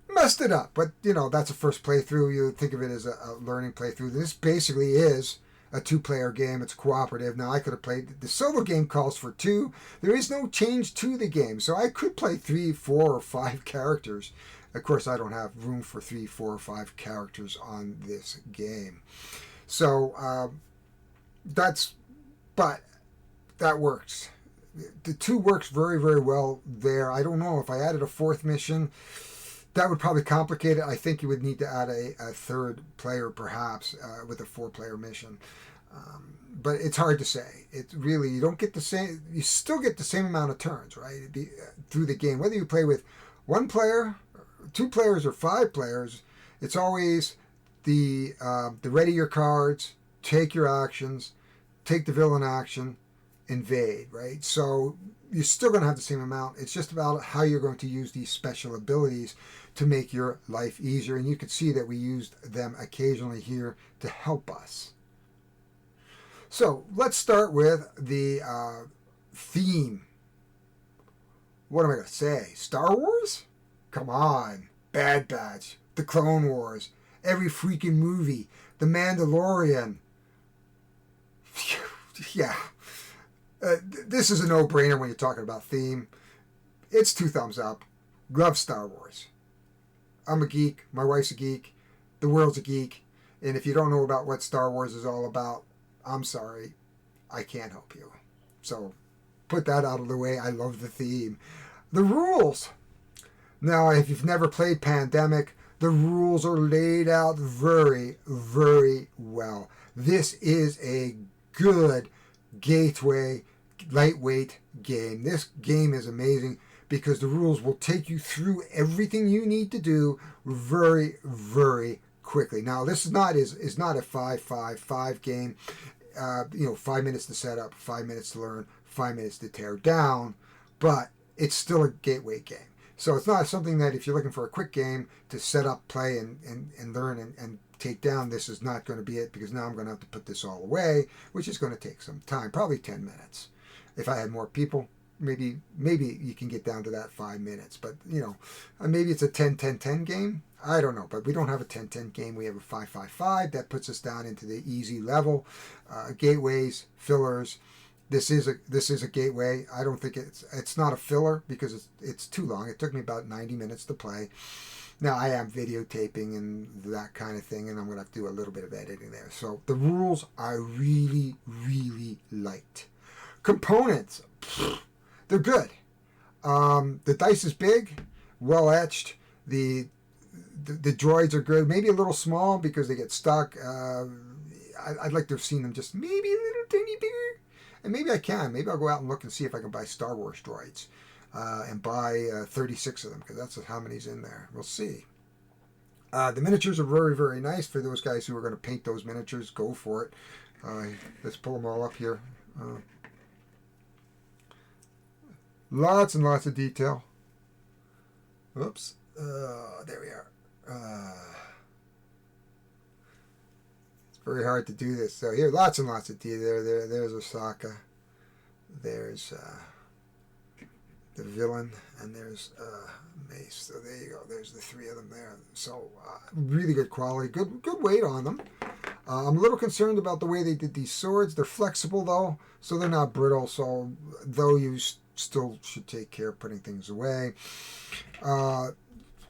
messed it up. But, that's a first playthrough. You think of it as a learning playthrough. This basically is a 2-player game. It's cooperative. Now, I could have played... The solo game calls for 2. There is no change to the game. So I could play 3, 4, or 5 characters. Of course, I don't have room for 3, 4, or 5 characters on this game. So... but that works. The 2 works very, very well there. I don't know if I added a 4th mission, that would probably complicate it. I think you would need to add a 3rd player perhaps with a 4-player mission. But it's hard to say. It really, you don't get the same, you still get the same amount of turns, right? Through the game. Whether you play with 1 player, 2 players, or 5 players, it's always the ready your cards, take your actions, take the villain action, invade, right? So you're still going to have the same amount. It's just about how you're going to use these special abilities to make your life easier. And you can see that we used them occasionally here to help us. So let's start with the theme. What am I going to say? Star Wars? Come on. Bad Batch. The Clone Wars. Every freaking movie. The Mandalorian. Yeah. This is a no-brainer when you're talking about theme. It's 2 thumbs up. Love Star Wars. I'm a geek. My wife's a geek. The world's a geek. And if you don't know about what Star Wars is all about, I'm sorry. I can't help you. So put that out of the way. I love the theme. The rules. Now, if you've never played Pandemic, The rules are laid out very, very well. This is a good gateway, lightweight game. This game is amazing because the rules will take you through everything you need to do very, very quickly. Now, this is not a 5-5-5 game. 5 minutes to set up, 5 minutes to learn, 5 minutes to tear down, but it's still a gateway game. So it's not something that if you're looking for a quick game to set up, play, and learn and take down, this is not going to be it, because now I'm going to have to put this all away, which is going to take some time, probably 10 minutes. If I had more people, maybe you can get down to that 5 minutes, but maybe it's a 10-10-10 game. I don't know, but we don't have a 10-10 game. We have a 5-5-5. That puts us down into the easy level. Gateways, fillers. This is a gateway. I don't think it's not a filler because it's too long. It took me about 90 minutes to play. Now I am videotaping and that kind of thing, and I'm going to have to do a little bit of editing there. So the rules I really, really liked. Components, they're good. The dice is big, well etched. The droids are good. Maybe a little small because they get stuck. I'd like to have seen them just maybe a little tiny bigger. And maybe I can. Maybe I'll go out and look and see if I can buy Star Wars droids and buy 36 of them, because that's how many's in there. We'll see. The miniatures are very, very nice. For those guys who are going to paint those miniatures, go for it. Let's pull them all up here. Lots and lots of detail. Oops. There we are. It's very hard to do this. So here, lots and lots of detail. There's Osaka. There's the villain, and there's Mace. So there you go. There's the three of them there. So really good quality. Good weight on them. I'm a little concerned about the way they did these swords. They're flexible though, so they're not brittle. So though you still should take care of putting things away.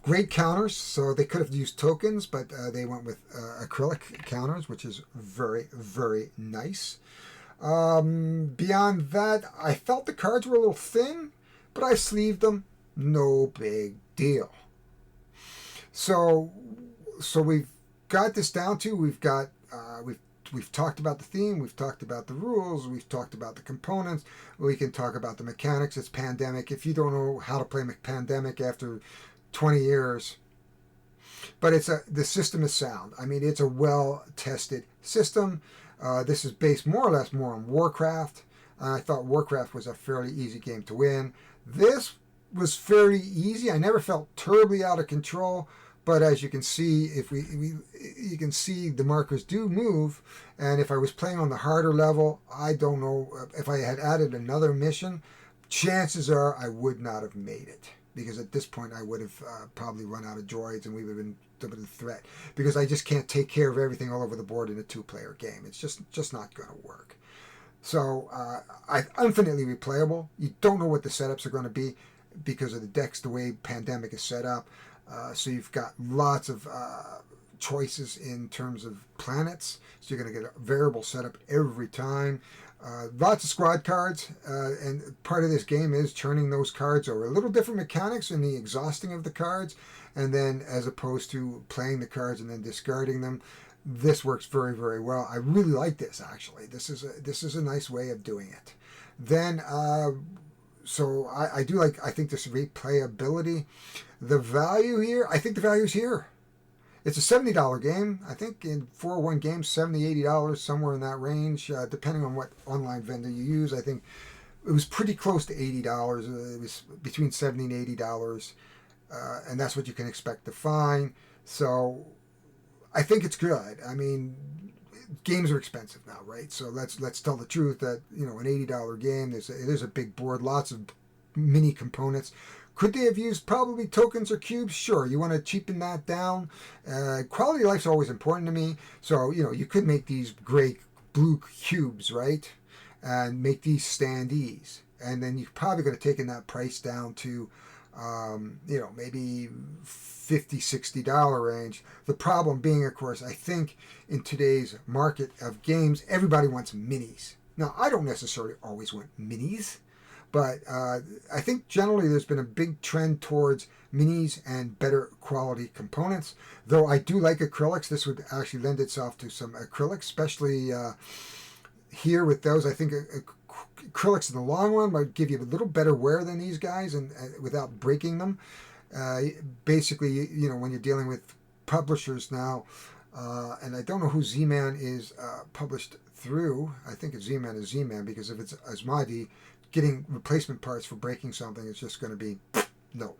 Great counters, so they could have used tokens, but they went with acrylic counters, which is very, very nice. Beyond that, I felt the cards were a little thin, but I sleeved them. No big deal. So we've got this down to, we've talked about the theme, we've talked about the rules, we've talked about the components, we can talk about the mechanics. It's Pandemic. If you don't know how to play Pandemic after 20 years, but the system is sound. I mean, it's a well-tested system. This is based more or less more on Warcraft. I thought Warcraft was a fairly easy game to win. This was fairly easy. I never felt terribly out of control, but as you can see, you can see the markers do move, and if I was playing on the harder level, I don't know if I had added another mission, chances are I would not have made it. Because at this point I would have probably run out of droids and we would have been a bit of a threat. Because I just can't take care of everything all over the board in a two-player game. It's just not going to work. So infinitely replayable. You don't know what the setups are going to be because of the decks, the way Pandemic is set up. So you've got lots of choices in terms of planets. So you're going to get a variable setup every time. Lots of squad cards, and part of this game is turning those cards over. A little different mechanics in the exhausting of the cards, and then as opposed to playing the cards and then discarding them. This works very, very well. I really like this, actually. This is a nice way of doing it. Then, so I do like, I think this replayability. The value here, I think the value is here. It's a $70 game. I think in 401 games, $70, $80, somewhere in that range, depending on what online vendor you use. I think it was pretty close to $80. It was between $70 and $80, and that's what you can expect to find. So I think it's good. I mean, games are expensive now, right? So let's tell the truth that an $80 game, it is a big board, lots of mini components. Could they have used probably tokens or cubes? Sure. You want to cheapen that down. Quality of life is always important to me. So, you could make these great blue cubes, right? And make these standees. And then you're probably going to take in that price down to, maybe $50, $60 range. The problem being, of course, I think in today's market of games, everybody wants minis. Now, I don't necessarily always want minis. But I think generally there's been a big trend towards minis and better quality components. Though I do like acrylics. This would actually lend itself to some acrylics, especially here with those. I think acrylics in the long run might give you a little better wear than these guys, and without breaking them. Basically, when you're dealing with publishers now, and I don't know who Z-Man is published through. I think it's Z-Man is Z-Man, because if it's Asmodee, getting replacement parts for breaking something is just going to be no.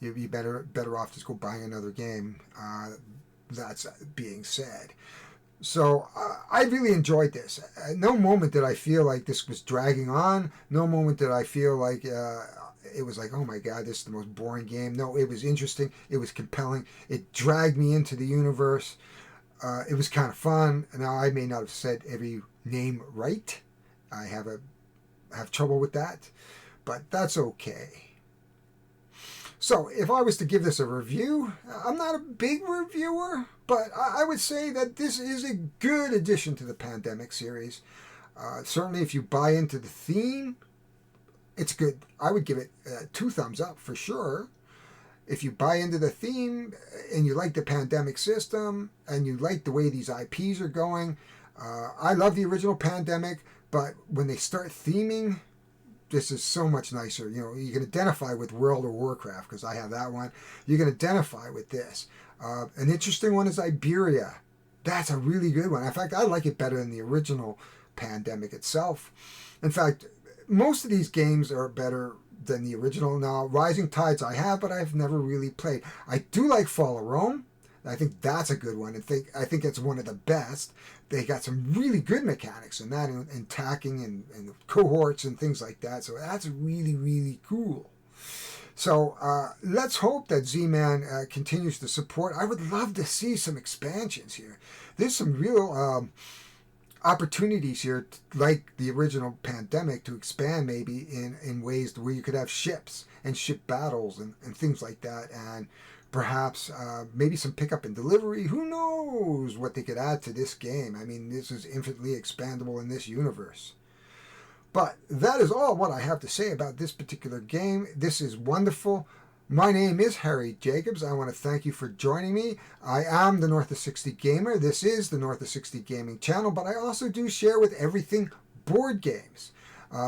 You'd be better off just go buying another game. That's being said. So I really enjoyed this. At no moment did I feel like this was dragging on. No moment did I feel like it was like, oh my God, this is the most boring game. No, it was interesting. It was compelling. It dragged me into the universe. It was kind of fun. Now, I may not have said every name right. I have trouble with that, but that's okay. So if I was to give this a review, I'm not a big reviewer, but I would say that this is a good addition to the Pandemic series. Certainly if you buy into the theme, it's good. I would give it 2 thumbs up for sure. If you buy into the theme and you like the Pandemic system and you like the way these IPs are going, I love the original Pandemic, but when they start theming, this is so much nicer. You can identify with World of Warcraft, because I have that one. You can identify with this. An interesting one is Iberia. That's a really good one. In fact, I like it better than the original Pandemic itself. In fact, most of these games are better than the original. Now, Rising Tides I have, but I've never really played. I do like Fall of Rome. I think that's a good one. I think it's one of the best. They got some really good mechanics in that, and tacking and cohorts and things like that. So that's really, really cool. So let's hope that Z-Man continues to support. I would love to see some expansions here. There's some real opportunities here, like the original Pandemic, to expand maybe in ways where you could have ships and ship battles and things like that, and perhaps maybe some pickup and delivery. Who knows what they could add to this game? I mean, this is infinitely expandable in this universe. But that is all what I have to say about this particular game. This is wonderful. My name is Harry Jacobs. I want to thank you for joining me. I am the North of 60 Gamer. This is the North of 60 Gaming channel, but I also do share with everything board games.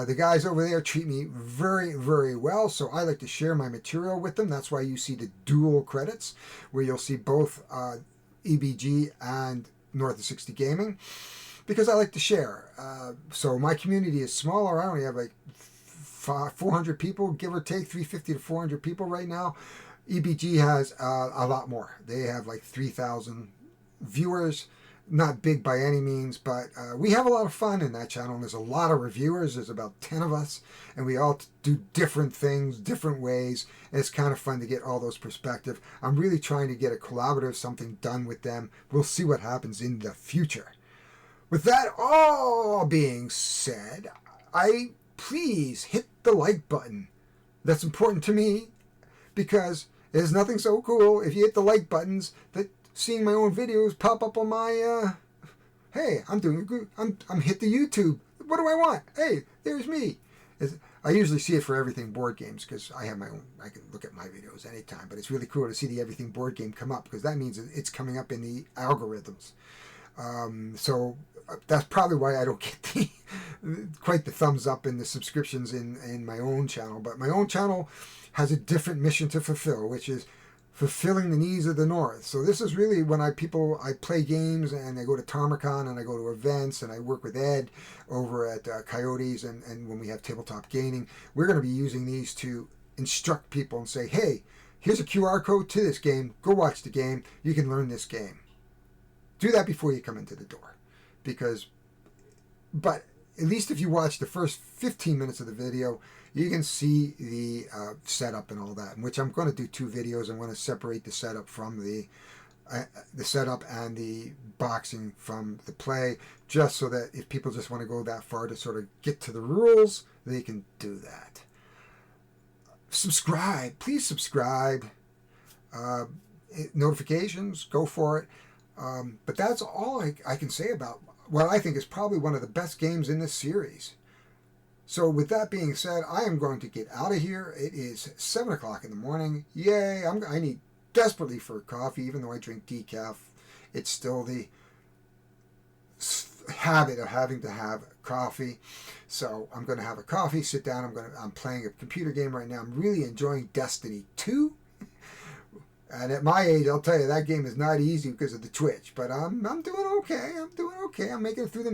The guys over there treat me very, very well, so I like to share my material with them. That's why you see the dual credits, where you'll see both EBG and North of 60 Gaming, because I like to share. So my community is smaller. I only have like 400 people, give or take, 350 to 400 people right now. EBG has a lot more. They have like 3,000 viewers. Not big by any means, but we have a lot of fun in that channel, and there's a lot of reviewers. There's about 10 of us, and we all do different things, different ways, and it's kind of fun to get all those perspectives. I'm really trying to get a collaborative something done with them. We'll see what happens in the future. With that all being said, please hit the like button. That's important to me, because there's nothing so cool if you hit the like buttons that seeing my own videos pop up on my hey, I'm doing good. I'm hit the YouTube. What do I want? Hey, there's me. I usually see it for Everything Board Games, because I have my own. I can look at my videos anytime, but it's really cool to see the Everything Board Game come up, because that means it's coming up in the algorithms. So that's probably why I don't get quite the thumbs up in the subscriptions in my own channel. But my own channel has a different mission to fulfill, which is fulfilling the needs of the North. So this is really when I play games, and I go to Tarmacon, and I go to events, and I work with Ed over at Coyotes, and when we have tabletop gaming, we're going to be using these to instruct people and say, hey, here's a QR code to this game. Go watch the game. You can learn this game. Do that before you come into the door. But at least if you watch the first 15 minutes of the video, you can see the setup and all that, in which I'm going to do 2 videos. I'm going to separate the setup from the setup and the boxing from the play, just so that if people just want to go that far to sort of get to the rules, they can do that. Subscribe. Please subscribe. Notifications, go for it. But that's all I can say about what I think is probably one of the best games in this series. So with that being said, I am going to get out of here. It is 7 o'clock in the morning. Yay! I need desperately for coffee, even though I drink decaf. It's still the habit of having to have coffee. So I'm going to have a coffee, sit down. I'm playing a computer game right now. I'm really enjoying Destiny 2. And at my age, I'll tell you, that game is not easy because of the twitch. But I'm doing okay. I'm making it through the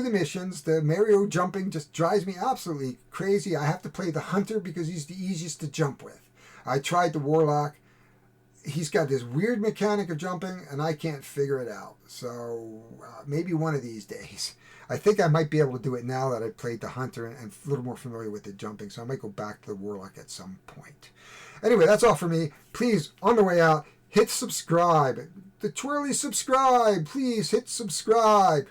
missions. The Mario jumping just drives me absolutely crazy. I have to play the Hunter because he's the easiest to jump with. I tried the Warlock. He's got this weird mechanic of jumping, and I can't figure it out. So maybe one of these days. I think I might be able to do it now that I played the Hunter and a little more familiar with the jumping. So I might go back to the Warlock at some point. Anyway, that's all for me. Please, on the way out, hit subscribe. The twirly subscribe. Please hit subscribe.